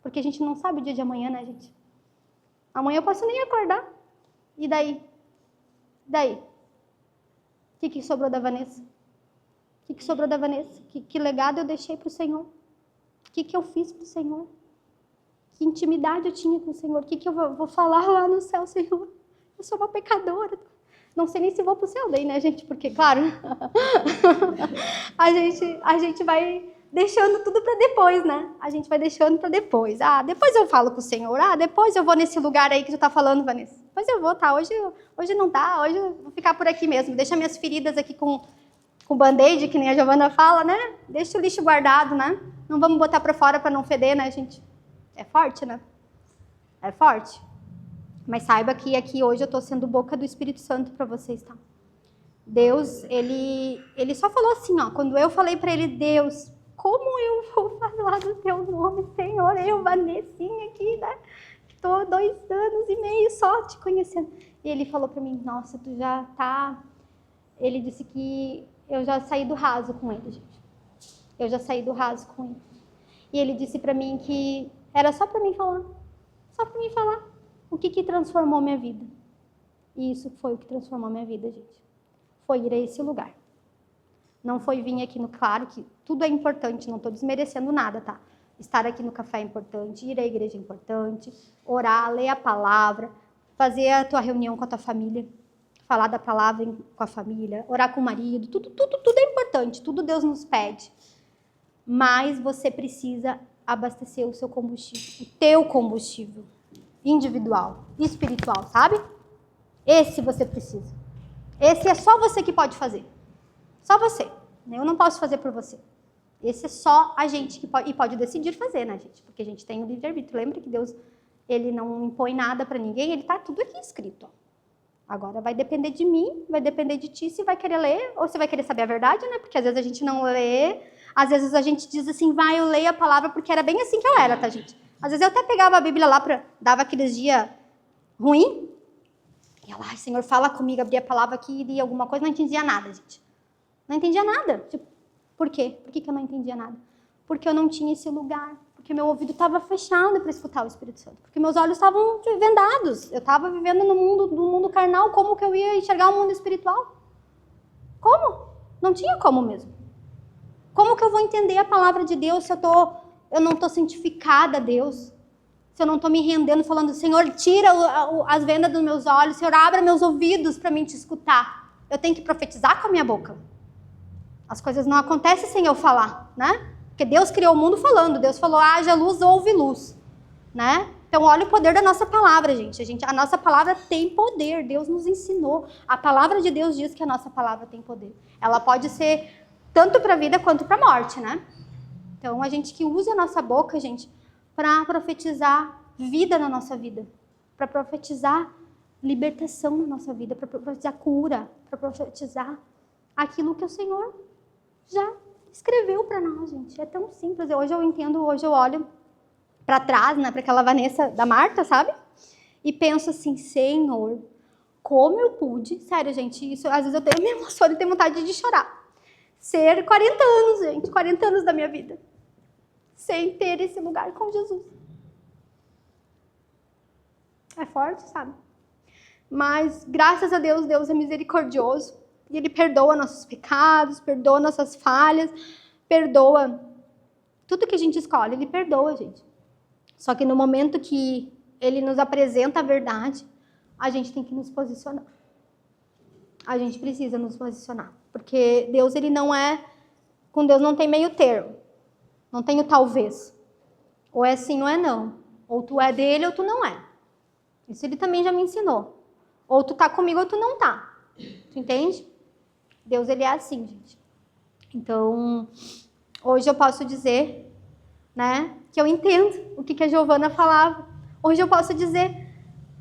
Porque a gente não sabe o dia de amanhã, né, gente? Amanhã eu posso nem acordar. E daí? Daí? O que sobrou da Vanessa? O que sobrou da Vanessa? Que legado eu deixei para o Senhor? O que eu fiz para o Senhor? Que intimidade eu tinha com o Senhor? O que eu vou falar lá no céu, Senhor? Eu sou uma pecadora. Não sei nem se vou para o céu daí, né, gente? Porque, claro, a gente vai deixando tudo para depois, né? A gente vai deixando para depois. Ah, depois eu falo com o Senhor. Ah, depois eu vou nesse lugar aí que tu tá falando, Vanessa. Depois eu vou, tá? Hoje não dá. Hoje eu vou ficar por aqui mesmo. Deixa minhas feridas aqui com band-aid, que nem a Giovana fala, né? Deixa o lixo guardado, né? Não vamos botar para fora para não feder, né, gente? É forte, né? É forte. Mas saiba que aqui hoje eu estou sendo boca do Espírito Santo para vocês, tá? Deus, ele só falou assim, ó. Quando eu falei para ele, Deus, como eu vou falar do teu nome, Senhor? Eu, Vanessinha aqui, né? Estou 2 anos e meio só te conhecendo. E ele falou para mim, nossa, tu já tá... Ele disse que eu já saí do raso com ele, gente. Eu já saí do raso com ele. E ele disse para mim que era só para mim falar. Só para mim falar. O que transformou minha vida? E isso foi o que transformou minha vida, gente. Foi ir a esse lugar. Não foi vir aqui no... Claro que tudo é importante, não estou desmerecendo nada, tá? Estar aqui no café é importante, ir à igreja é importante, orar, ler a palavra, fazer a tua reunião com a tua família, falar da palavra com a família, orar com o marido, tudo é importante, tudo Deus nos pede. Mas você precisa abastecer o seu combustível, o teu combustível individual, espiritual, sabe? Esse você precisa. Esse é só você que pode fazer. Só você. Eu não posso fazer por você. Esse é só a gente que pode decidir fazer, né, gente? Porque a gente tem o livre-arbítrio. Lembra que Deus, ele não impõe nada para ninguém, ele tá tudo aqui escrito. Ó. Agora vai depender de mim, vai depender de ti se vai querer ler ou se vai querer saber a verdade, né? Porque às vezes a gente não lê, às vezes a gente diz assim, vai, eu leio a palavra porque era bem assim que eu era, tá, gente? Às vezes eu até pegava a Bíblia lá, dava aqueles dias ruins, e ela, ai, Senhor, fala comigo, abria a palavra aqui e lia alguma coisa, não entendia nada, gente. Não entendia nada. Tipo, por quê? Por que eu não entendia nada? Porque eu não tinha esse lugar, porque meu ouvido estava fechado para escutar o Espírito Santo, porque meus olhos estavam vendados, eu estava vivendo no mundo carnal, como que eu ia enxergar o mundo espiritual? Como? Não tinha como mesmo. Como que eu vou entender a palavra de Deus se eu não estou santificada a Deus? Se eu não estou me rendendo, falando, Senhor, tira as vendas dos meus olhos, Senhor, abra meus ouvidos para mim te escutar. Eu tenho que profetizar com a minha boca. As coisas não acontecem sem eu falar, né? Porque Deus criou o mundo falando. Deus falou, haja luz, houve luz, né? Então, olha o poder da nossa palavra, gente. A nossa palavra tem poder. Deus nos ensinou. A palavra de Deus diz que a nossa palavra tem poder. Ela pode ser tanto para a vida quanto para a morte, né? Então, a gente que usa a nossa boca, gente, para profetizar vida na nossa vida. Para profetizar libertação na nossa vida. Para profetizar cura. Para profetizar aquilo que o Senhor já escreveu para nós, gente. É tão simples. Hoje eu entendo, hoje eu olho para trás, né, para aquela Vanessa da Marta, sabe? E penso assim, Senhor, como eu pude, sério, gente, isso às vezes eu me emociono e tenho vontade de chorar. Ser 40 anos, gente, 40 anos da minha vida, sem ter esse lugar com Jesus. É forte, sabe? Mas, graças a Deus, Deus é misericordioso. E Ele perdoa nossos pecados, perdoa nossas falhas, perdoa tudo que a gente escolhe, Ele perdoa, gente. Só que no momento que Ele nos apresenta a verdade, a gente tem que nos posicionar. A gente precisa nos posicionar. Porque Deus, Ele não é... Com Deus não tem meio termo. Não tem o talvez. Ou é sim ou é não. Ou tu é dele ou tu não é. Isso Ele também já me ensinou. Ou tu tá comigo ou tu não tá. Tu entende? Deus, Ele é assim, gente. Então, hoje eu posso dizer, né, que eu entendo o que a Giovana falava. Hoje eu posso dizer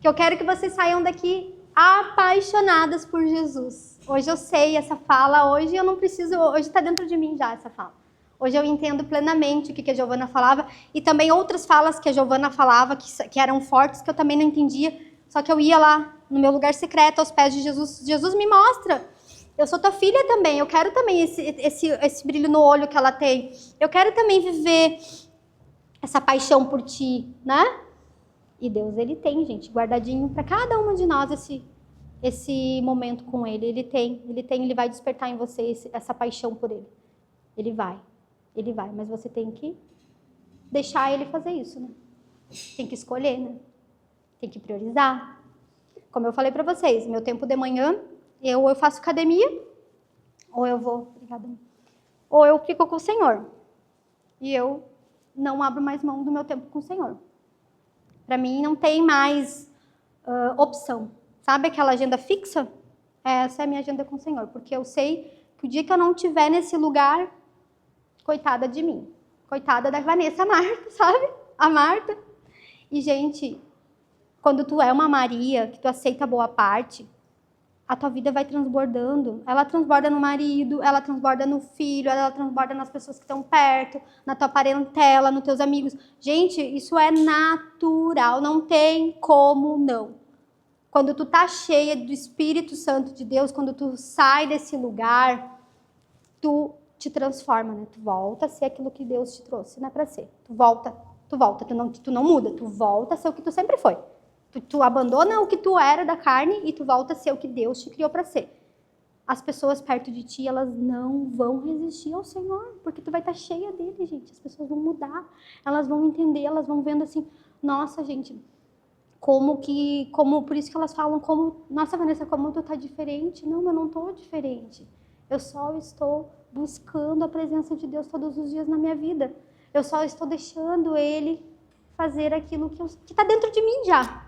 que eu quero que vocês saiam daqui apaixonadas por Jesus. Hoje eu sei essa fala, hoje eu não preciso, hoje está dentro de mim já essa fala. Hoje eu entendo plenamente o que a Giovana falava e também outras falas que a Giovana falava que eram fortes, que eu também não entendia, só que eu ia lá no meu lugar secreto aos pés de Jesus. Jesus, me mostra. Eu sou tua filha também, eu quero também esse brilho no olho que ela tem. Eu quero também viver essa paixão por ti, né? E Deus, Ele tem, gente, guardadinho para cada uma de nós esse momento com Ele. Ele vai despertar em você essa paixão por Ele. Ele vai, mas você tem que deixar Ele fazer isso, né? Tem que escolher, né? Tem que priorizar. Como eu falei para vocês, meu tempo de manhã, eu faço academia, ou eu fico com o Senhor. E eu não abro mais mão do meu tempo com o Senhor. Para mim não tem mais opção. Sabe aquela agenda fixa? Essa é a minha agenda com o Senhor. Porque eu sei que o dia que eu não estiver nesse lugar, coitada de mim. Coitada da Vanessa Marta, sabe? A Marta. E, gente, quando tu é uma Maria, que tu aceita boa parte, a tua vida vai transbordando. Ela transborda no marido, ela transborda no filho, ela transborda nas pessoas que estão perto, na tua parentela, nos teus amigos. Gente, isso é natural, não tem como não. Quando tu tá cheia do Espírito Santo de Deus, quando tu sai desse lugar, tu te transforma, né? Tu volta a ser aquilo que Deus te trouxe, não é pra ser. Tu volta, tu não muda, tu volta a ser o que tu sempre foi. Tu abandona o que tu era da carne e tu volta a ser o que Deus te criou para ser. As pessoas perto de ti, elas não vão resistir ao Senhor, porque tu vai estar cheia dele, gente. As pessoas vão mudar, elas vão entender, elas vão vendo assim, nossa, gente, por isso que elas falam nossa, Vanessa, como tu tá diferente. Não, eu não tô diferente. Eu só estou buscando a presença de Deus todos os dias na minha vida. Eu só estou deixando Ele fazer aquilo que tá dentro de mim já.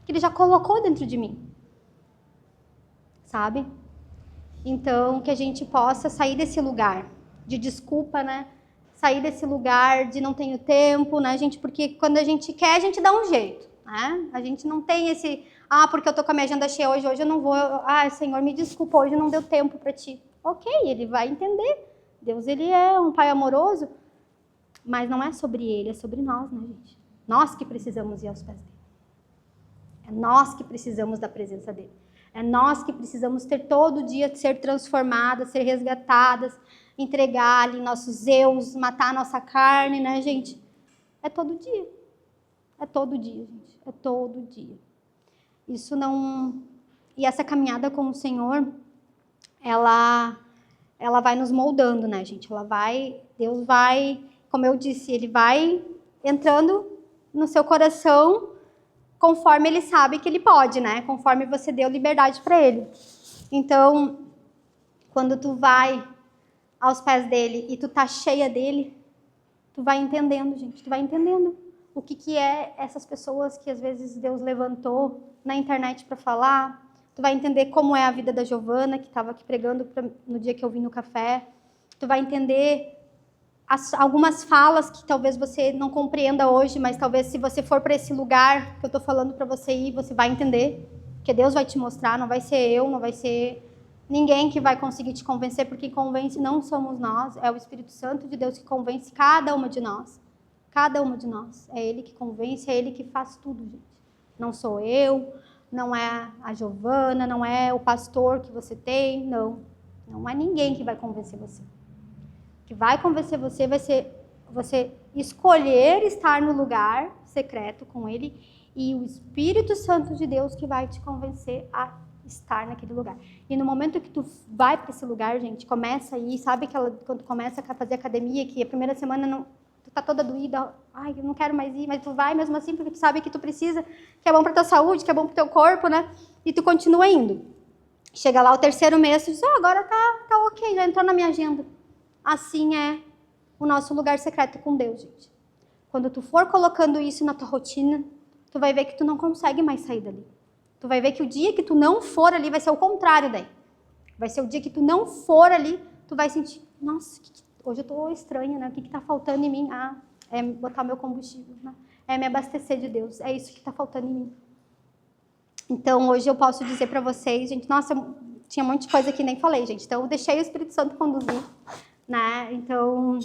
Que Ele já colocou dentro de mim, sabe? Então, que a gente possa sair desse lugar de desculpa, né? Sair desse lugar de não tenho tempo, né, gente? Porque quando a gente quer, a gente dá um jeito, né? A gente não tem porque eu tô com a minha agenda cheia hoje eu não vou, Senhor, me desculpa, hoje não deu tempo para ti. Ok, Ele vai entender. Deus, Ele é um Pai amoroso, mas não é sobre Ele, é sobre nós, né, gente? Nós que precisamos ir aos pés dele. É nós que precisamos da presença dele. É nós que precisamos ter todo dia ser transformadas, ser resgatadas, entregar ali nossos eus, matar a nossa carne, né, gente? É todo dia. É todo dia, gente. É todo dia. Isso não... E essa caminhada com o Senhor, ela vai nos moldando, né, gente? Deus vai, como eu disse, Ele vai entrando no seu coração conforme Ele sabe que Ele pode, né? Conforme você deu liberdade para Ele. Então, quando tu vai aos pés dele e tu tá cheia dele, tu vai entendendo, gente, tu vai entendendo o que é essas pessoas que às vezes Deus levantou na internet para falar. Tu vai entender como é a vida da Giovana, que estava aqui pregando no dia que eu vim no café. Tu vai entender algumas falas que talvez você não compreenda hoje, mas talvez se você for para esse lugar que eu estou falando para você ir, você vai entender, porque Deus vai te mostrar, não vai ser eu, não vai ser ninguém que vai conseguir te convencer, porque convence não somos nós, é o Espírito Santo de Deus que convence cada uma de nós. Cada uma de nós. É Ele que convence, é Ele que faz tudo, gente. Não sou eu, não é a Giovana, não é o pastor que você tem, não. Não é ninguém que vai convencer você. O que vai convencer você vai ser você escolher estar no lugar secreto com Ele e o Espírito Santo de Deus que vai te convencer a estar naquele lugar. E no momento que tu vai para esse lugar, gente, começa aí, sabe quando tu começa a fazer academia, que a primeira semana não... Tu tá toda doída, ai, eu não quero mais ir, mas tu vai mesmo assim, porque tu sabe que tu precisa, que é bom pra tua saúde, que é bom pro teu corpo, né? E tu continua indo. Chega lá o terceiro mês, tu diz, agora tá ok, já entrou na minha agenda. Assim é o nosso lugar secreto com Deus, gente. Quando tu for colocando isso na tua rotina, tu vai ver que tu não consegue mais sair dali. Tu vai ver que o dia que tu não for ali vai ser o contrário daí. Vai ser o dia que tu não for ali, tu vai sentir, nossa, hoje eu tô estranha, né? O que tá faltando em mim? Ah, é botar meu combustível, né? É me abastecer de Deus. É isso que tá faltando em mim. Então, hoje eu posso dizer para vocês, gente, nossa, tinha um monte de coisa que nem falei, gente. Então, eu deixei o Espírito Santo conduzir, né? Então,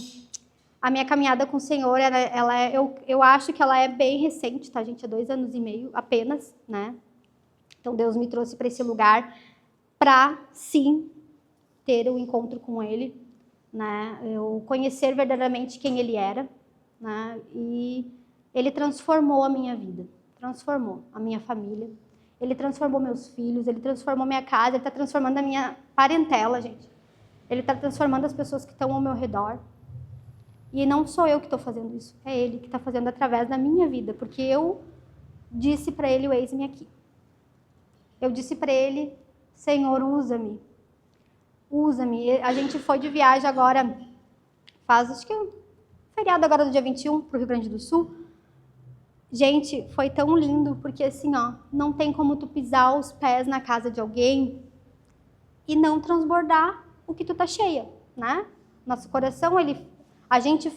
a minha caminhada com o Senhor, eu acho que ela é bem recente, tá, gente? Há 2 anos e meio apenas, né? Então, Deus me trouxe para esse lugar para, sim, ter um encontro com Ele, né? Eu conhecer verdadeiramente quem Ele era, né? E Ele transformou a minha vida, transformou a minha família, Ele transformou meus filhos, Ele transformou minha casa, Ele está transformando a minha parentela, gente. Ele está transformando as pessoas que estão ao meu redor. E não sou eu que estou fazendo isso, é Ele que está fazendo através da minha vida, porque eu disse para Ele, eis-me aqui. Eu disse para Ele, Senhor, usa-me. Usa-me. A gente foi de viagem agora, acho que feriado agora do dia 21 para o Rio Grande do Sul. Gente, foi tão lindo, porque assim, ó, não tem como tu pisar os pés na casa de alguém e não transbordar o que tu tá cheia, né? Nosso coração, a gente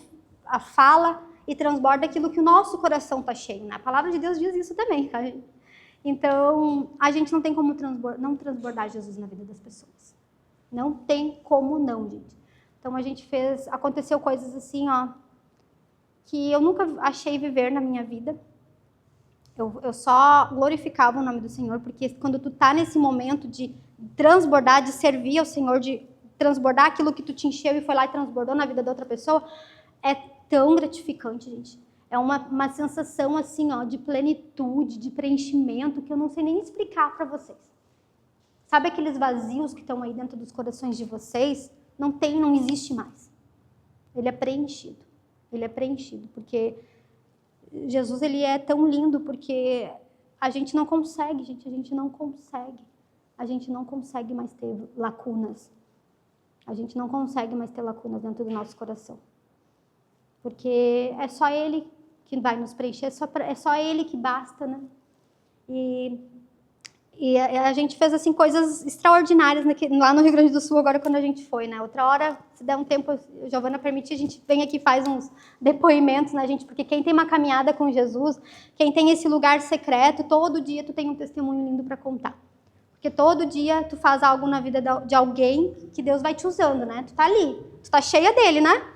fala e transborda aquilo que o nosso coração tá cheio, né? A palavra de Deus diz isso também, tá? Então, a gente não tem como não transbordar Jesus na vida das pessoas. Não tem como não, gente. Então, aconteceu coisas assim, ó, que eu nunca achei viver na minha vida. Eu só glorificava o nome do Senhor, porque quando tu tá nesse momento de transbordar, de servir ao Senhor, de transbordar aquilo que tu te encheu e foi lá e transbordou na vida da outra pessoa, é tão gratificante, gente. É uma sensação assim, ó, de plenitude, de preenchimento, que eu não sei nem explicar para vocês. Sabe aqueles vazios que estão aí dentro dos corações de vocês? Não existe mais. Ele é preenchido. Ele é preenchido, porque Jesus, ele é tão lindo, porque a gente não consegue, gente, a gente não consegue mais ter lacunas. A gente não consegue mais ter lacunas dentro do nosso coração. Porque é só Ele que vai nos preencher, é só Ele que basta, né? E a gente fez, assim, coisas extraordinárias lá no Rio Grande do Sul, agora quando a gente foi, né? Outra hora, se der um tempo, a Giovana permitir, a gente vem aqui e faz uns depoimentos, né, gente? Porque quem tem uma caminhada com Jesus, quem tem esse lugar secreto, todo dia tu tem um testemunho lindo para contar. Porque todo dia tu faz algo na vida de alguém que Deus vai te usando, né? Tu tá ali, tu tá cheia dele, né?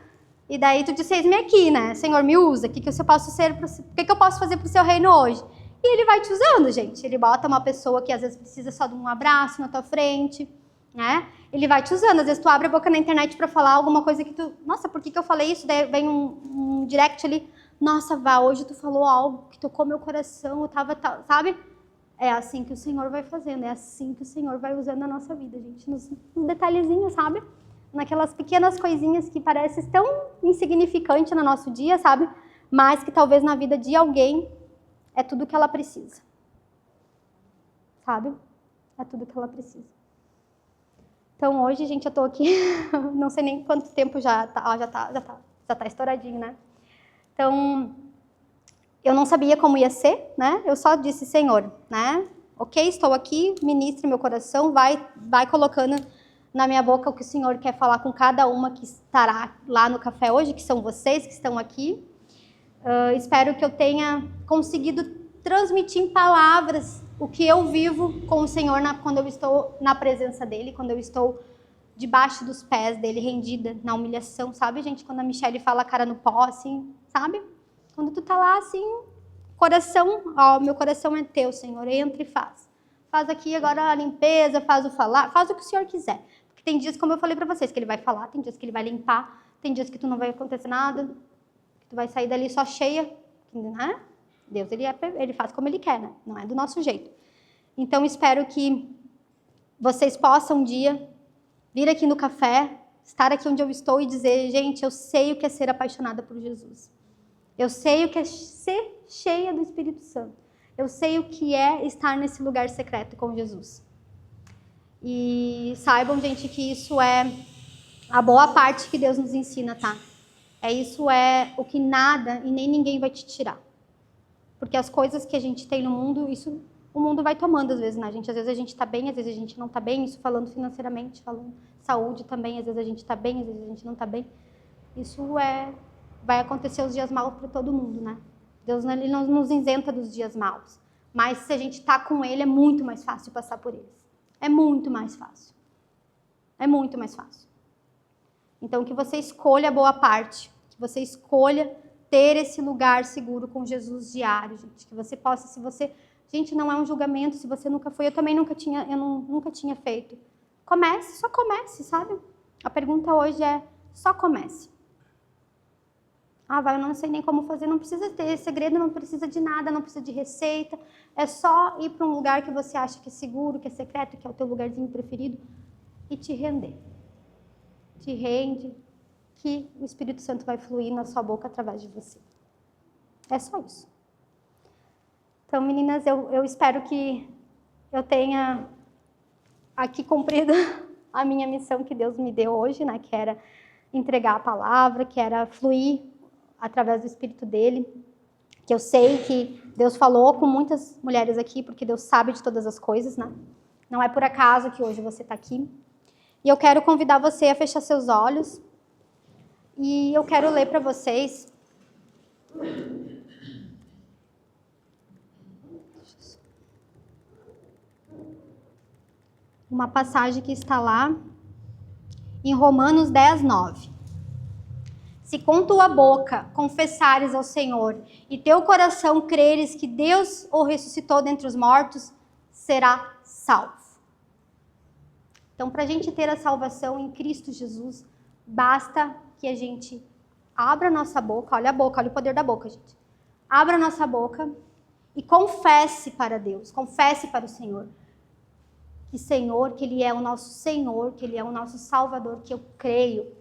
E daí tu diz, eis-me aqui, né? Senhor, me usa, o que eu posso fazer pro seu reino hoje? E ele vai te usando, gente. Ele bota uma pessoa que às vezes precisa só de um abraço na tua frente, né? Ele vai te usando. Às vezes tu abre a boca na internet para falar alguma coisa que tu... Nossa, por que eu falei isso? Daí vem um direct ali. Nossa, Vá, hoje tu falou algo que tocou meu coração. Eu tava... Sabe? É assim que o Senhor vai fazendo. É assim que o Senhor vai usando a nossa vida, gente. Nos detalhezinhos, sabe? Naquelas pequenas coisinhas que parecem tão insignificantes no nosso dia, sabe? Mas que talvez na vida de alguém é tudo que ela precisa. Sabe? É tudo que ela precisa. Então hoje, gente, eu tô aqui, não sei nem quanto tempo já tá estouradinho, né? Então, eu não sabia como ia ser, né? Eu só disse, Senhor, né? Ok, estou aqui, ministre meu coração, vai colocando na minha boca o que o Senhor quer falar com cada uma que estará lá no café hoje, que são vocês que estão aqui. Espero que eu tenha conseguido transmitir em palavras o que eu vivo com o Senhor quando eu estou na presença dEle, quando eu estou debaixo dos pés dEle, rendida na humilhação, sabe, gente? Quando a Michelle fala a cara no pó, assim, sabe? Quando tu tá lá, assim, coração, ó, meu coração é teu, Senhor, entra e faz. Faz aqui agora a limpeza, faz o falar, faz o que o Senhor quiser. Porque tem dias, como eu falei pra vocês, que Ele vai falar, tem dias que Ele vai limpar, tem dias que tu não vai acontecer nada, que tu vai sair dali só cheia, né? Deus, ele faz como Ele quer, né? Não é do nosso jeito. Então, espero que vocês possam um dia vir aqui no café, estar aqui onde eu estou e dizer, gente, eu sei o que é ser apaixonada por Jesus. Eu sei o que é ser cheia do Espírito Santo. Eu sei o que é estar nesse lugar secreto com Jesus. E saibam, gente, que isso é a boa parte que Deus nos ensina, tá? Isso é o que nada e nem ninguém vai te tirar. Porque as coisas que a gente tem no mundo, isso o mundo vai tomando às vezes, né, gente? Às vezes a gente tá bem, às vezes a gente não tá bem. Isso falando financeiramente, falando saúde também. Às vezes a gente tá bem, às vezes a gente não tá bem. Isso vai acontecer os dias maus para todo mundo, né? Deus, ele não nos isenta dos dias maus. Mas se a gente tá com Ele, é muito mais fácil passar por eles. É muito mais fácil. É muito mais fácil. Então, que você escolha a boa parte. Que você escolha ter esse lugar seguro com Jesus diário, gente. Que você possa, se você... Gente, não é um julgamento, se você nunca foi. Eu também nunca tinha feito. Comece, só comece, sabe? A pergunta hoje é, só comece. Eu não sei nem como fazer, não precisa ter segredo, não precisa de nada, não precisa de receita. É só ir para um lugar que você acha que é seguro, que é secreto, que é o teu lugarzinho preferido e te render. Te rende, que o Espírito Santo vai fluir na sua boca através de você. É só isso. Então, meninas, eu espero que eu tenha aqui cumprido a minha missão que Deus me deu hoje, né? Que era entregar a palavra, que era fluir através do Espírito dele, que eu sei que Deus falou com muitas mulheres aqui, porque Deus sabe de todas as coisas, né? Não é por acaso que hoje você está aqui. E eu quero convidar você a fechar seus olhos e eu quero ler para vocês uma passagem que está lá em Romanos 10, 9. Se com tua boca confessares ao Senhor e teu coração creres que Deus o ressuscitou dentre os mortos, será salvo. Então, para a gente ter a salvação em Cristo Jesus, basta que a gente abra a nossa boca, olha a boca, olha o poder da boca, gente. Abra a nossa boca e confesse para Deus, confesse para o Senhor. Que Ele é o nosso Senhor, que Ele é o nosso Salvador, que eu creio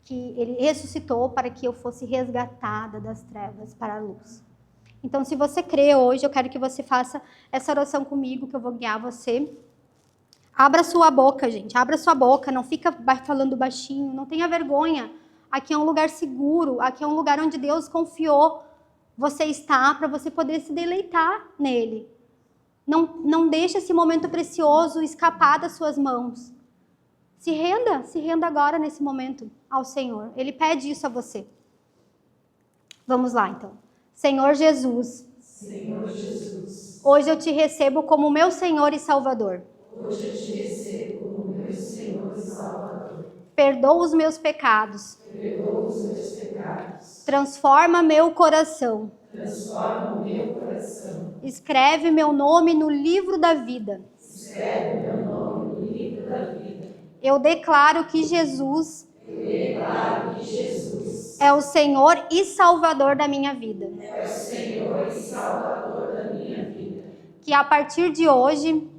que Ele ressuscitou para que eu fosse resgatada das trevas para a luz. Então, se você crê hoje, eu quero que você faça essa oração comigo, que eu vou guiar você. Abra sua boca, gente. Abra sua boca. Não fica falando baixinho. Não tenha vergonha. Aqui é um lugar seguro. Aqui é um lugar onde Deus confiou você estar para você poder se deleitar nele. Não deixe esse momento precioso escapar das suas mãos. Se renda agora nesse momento ao Senhor. Ele pede isso a você. Vamos lá, então. Senhor Jesus. Senhor Jesus. Hoje eu te recebo como meu Senhor e Salvador. Hoje eu te recebo como meu Senhor e Salvador. Perdoa os meus pecados. Perdoa os meus pecados. Transforma meu coração. Transforma o meu coração. Escreve meu nome no livro da vida. Escreve meu nome no livro da vida. Eu declaro que Jesus é o Senhor e Salvador da minha vida. É o Senhor e Salvador da minha vida. Que a partir de hoje,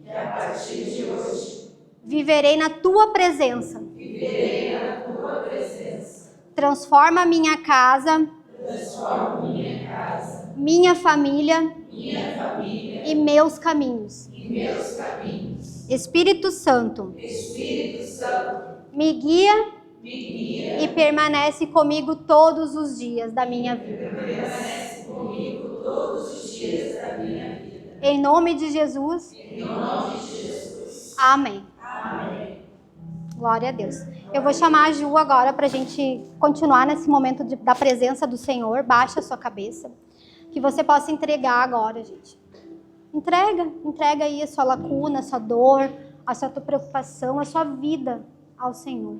viverei na tua presença. Viverei na tua presença. Transforma minha casa. Transforma minha casa. Minha família. Minha família. E meus caminhos. E em meus caminhos. Espírito Santo, Espírito Santo, me guia me guia e permanece comigo todos os dias da minha vida. permanece comigo todos os dias da minha vida. Em nome de Jesus. Em nome de Jesus. Amém. Amém. Glória a Deus. Eu vou chamar a Ju agora para a gente continuar nesse momento da presença do Senhor. Baixa a sua cabeça. Que você possa entregar agora, gente. Entrega aí a sua lacuna, a sua dor, a sua preocupação, a sua vida ao Senhor.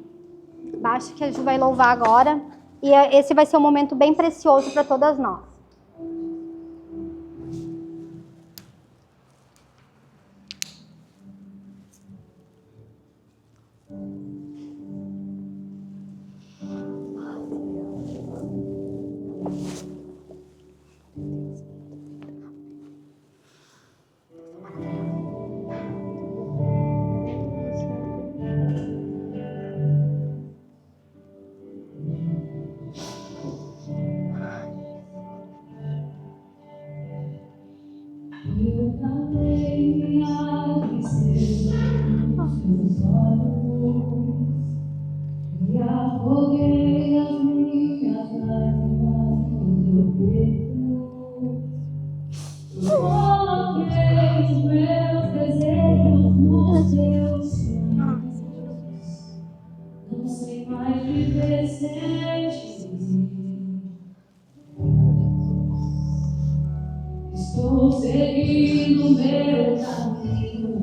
Baixa que a Ju vai louvar agora. E esse vai ser um momento bem precioso para todas nós. Estou seguindo meu caminho,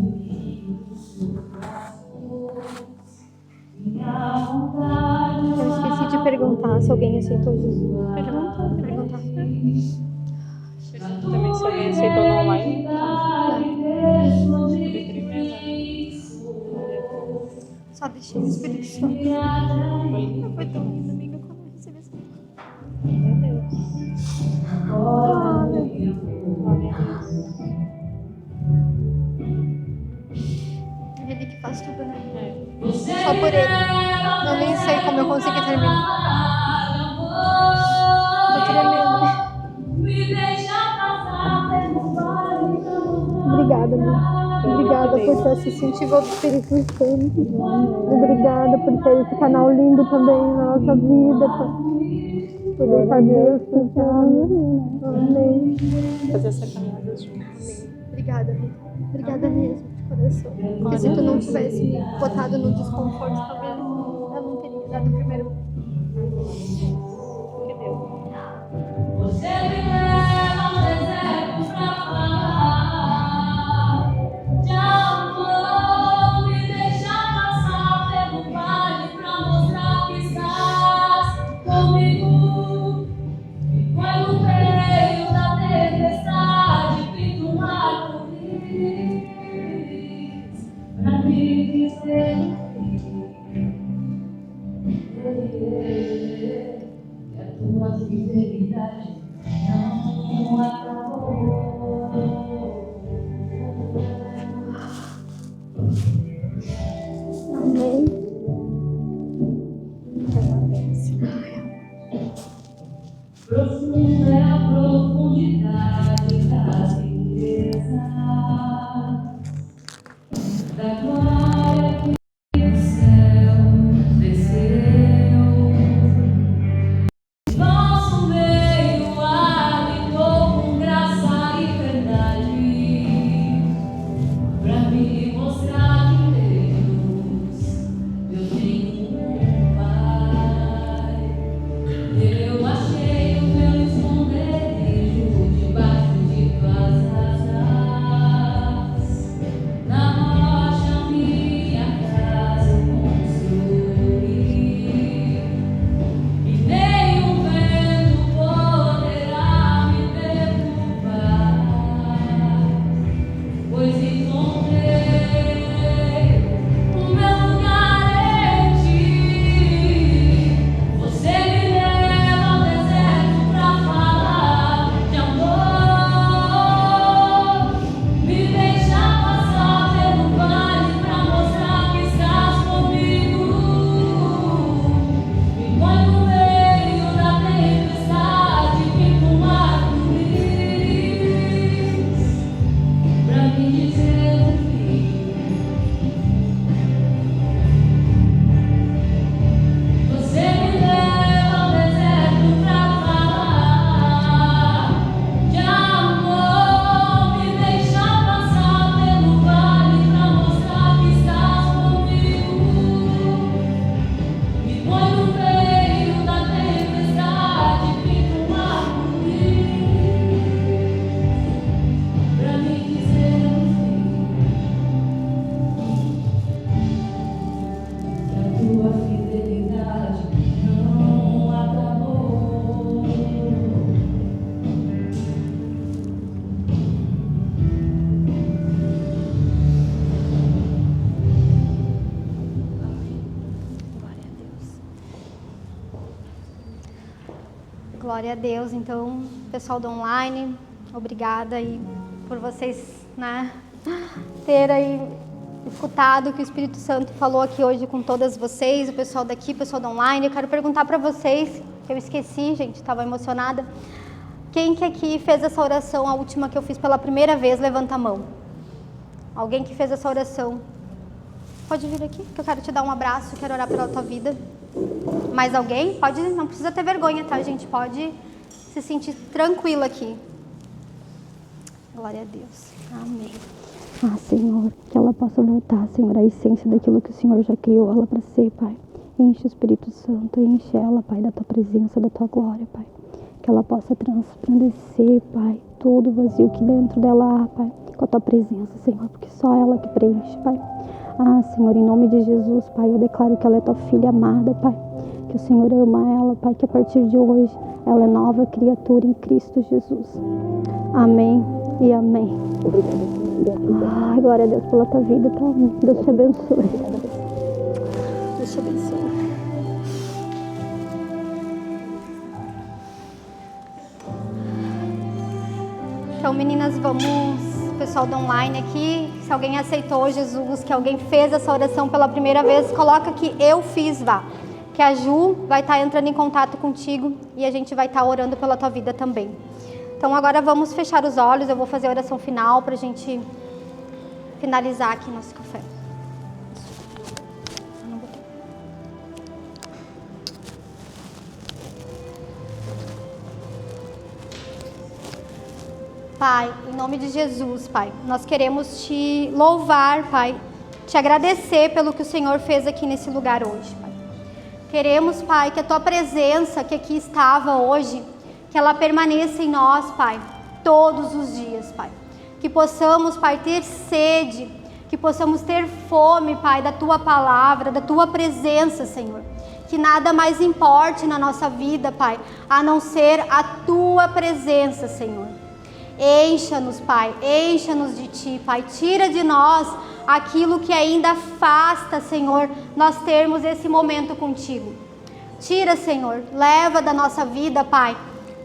minha vontade. Eu esqueci de perguntar se alguém aceitou Jesus. Perguntar. Também se alguém aceitou no online. Só deixei o Espírito Santo. Foi tão lindo, amiga, quando eu recebi essa. Meu Deus. Ah, meu Deus. Glória a Deus. Ele que faz tudo, né? É. Só por ele. Eu nem sei como eu consegui terminar. Tô tremendo. Obrigada, amiga. Obrigada por ter assistido ao Espírito Santo. Obrigada por ter esse canal lindo também na nossa vida. Por deixar Deus cuidar. Amém. Fazer essa caminhada juntos. Obrigada, amiga. Obrigada mesmo, de coração. Porque se tu não tivesse me botado no desconforto, talvez eu não teria dado o primeiro. Que Deus. Você me leva ao deserto pra falar de amor, me deixa passar pelo vale pra mostrar que estás comigo. E foi no meio da tempestade, pinto um arco-íris pra me dizer que a tua fidelidade não acabou. Amém. Profunda é a profundidade das riquezas, da glória que o céu desceu. Nosso meio habitou com Glória a Deus. Então, pessoal do online, obrigada aí por vocês, né, terem aí escutado o que o Espírito Santo falou aqui hoje com todas vocês, o pessoal daqui, o pessoal do online. Eu quero perguntar para vocês, que eu esqueci, gente, estava emocionada. Quem que aqui fez essa oração, a última que eu fiz pela primeira vez? Levanta a mão. Alguém que fez essa oração? Pode vir aqui, que eu quero te dar um abraço, quero orar pela tua vida. Mais alguém? Pode, não precisa ter vergonha, tá, gente? Pode se sentir tranquila aqui. Glória a Deus. Amém. Ah, Senhor, que ela possa voltar, Senhor, à essência daquilo que o Senhor já criou ela para ser, Pai. Enche o Espírito Santo, enche ela, Pai, da tua presença, da tua glória, Pai. Que ela possa transplandecer, Pai, todo o vazio que dentro dela há, Pai, com a tua presença, Senhor, porque só ela que preenche, Pai. Ah, Senhor, em nome de Jesus, Pai, eu declaro que ela é tua filha amada, Pai. Que o Senhor ama ela, Pai, que a partir de hoje ela é nova criatura em Cristo Jesus. Amém e amém. Ai, glória a Deus pela tua vida, tá? Deus te abençoe. Deus te abençoe. Então, meninas, vamos, pessoal do online aqui, se alguém aceitou Jesus, que alguém fez essa oração pela primeira vez, coloca que eu fiz, vá. Que a Ju vai estar entrando em contato contigo e a gente vai estar orando pela tua vida também. Então, agora vamos fechar os olhos, eu vou fazer a oração final para a gente finalizar aqui nosso café. Pai, em nome de Jesus, Pai, nós queremos te louvar, Pai, te agradecer pelo que o Senhor fez aqui nesse lugar hoje, Pai. Queremos, Pai, que a tua presença que aqui estava hoje, que ela permaneça em nós, Pai, todos os dias, Pai. Que possamos, Pai, ter sede, que possamos ter fome, Pai, da tua palavra, da tua presença, Senhor. Que nada mais importe na nossa vida, Pai, a não ser a tua presença, Senhor. Encha-nos, Pai, encha-nos de Ti, Pai. Tira de nós aquilo que ainda afasta, Senhor, nós termos esse momento contigo. Tira, Senhor, leva da nossa vida, Pai,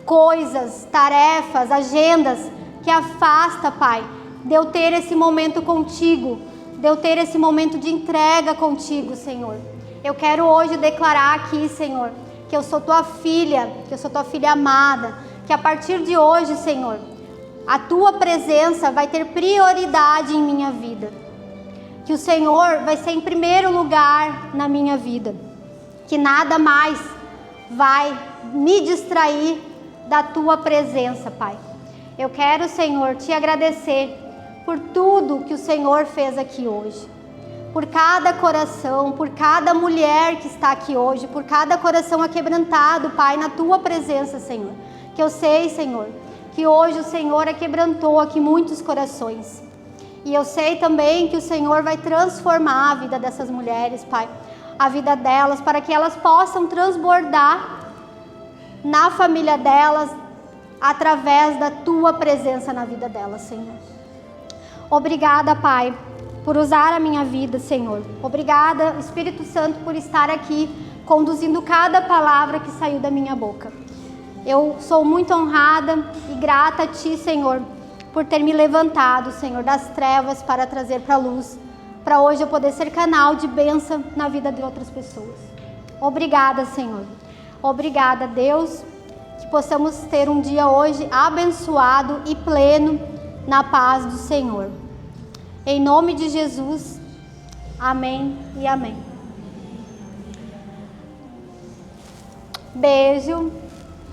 coisas, tarefas, agendas que afasta, Pai, de eu ter esse momento contigo, de eu ter esse momento de entrega contigo, Senhor. Eu quero hoje declarar aqui, Senhor, que eu sou tua filha, que eu sou tua filha amada, que a partir de hoje, Senhor, a tua presença vai ter prioridade em minha vida. Que o Senhor vai ser em primeiro lugar na minha vida. Que nada mais vai me distrair da tua presença, Pai. Eu quero, Senhor, te agradecer por tudo que o Senhor fez aqui hoje. Por cada coração, por cada mulher que está aqui hoje, por cada coração aquebrantado, Pai, na tua presença, Senhor. Que eu sei, Senhor, que hoje o Senhor aquebrantou aqui muitos corações. E eu sei também que o Senhor vai transformar a vida dessas mulheres, Pai. A vida delas, para que elas possam transbordar na família delas, através da tua presença na vida delas, Senhor. Obrigada, Pai, por usar a minha vida, Senhor. Obrigada, Espírito Santo, por estar aqui, conduzindo cada palavra que saiu da minha boca. Eu sou muito honrada e grata a Ti, Senhor, por ter me levantado, Senhor, das trevas para trazer para a luz, para hoje eu poder ser canal de bênção na vida de outras pessoas. Obrigada, Senhor. Obrigada, Deus, que possamos ter um dia hoje abençoado e pleno na paz do Senhor. Em nome de Jesus, amém e amém. Beijo.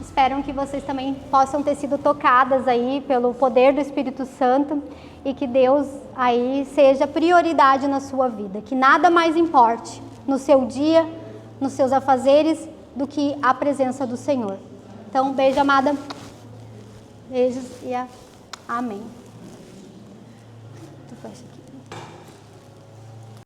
Espero que vocês também possam ter sido tocadas aí pelo poder do Espírito Santo e que Deus aí seja prioridade na sua vida. Que nada mais importe no seu dia, nos seus afazeres, do que a presença do Senhor. Então, beijo, amada. Beijos e amém. Tu fecha aqui.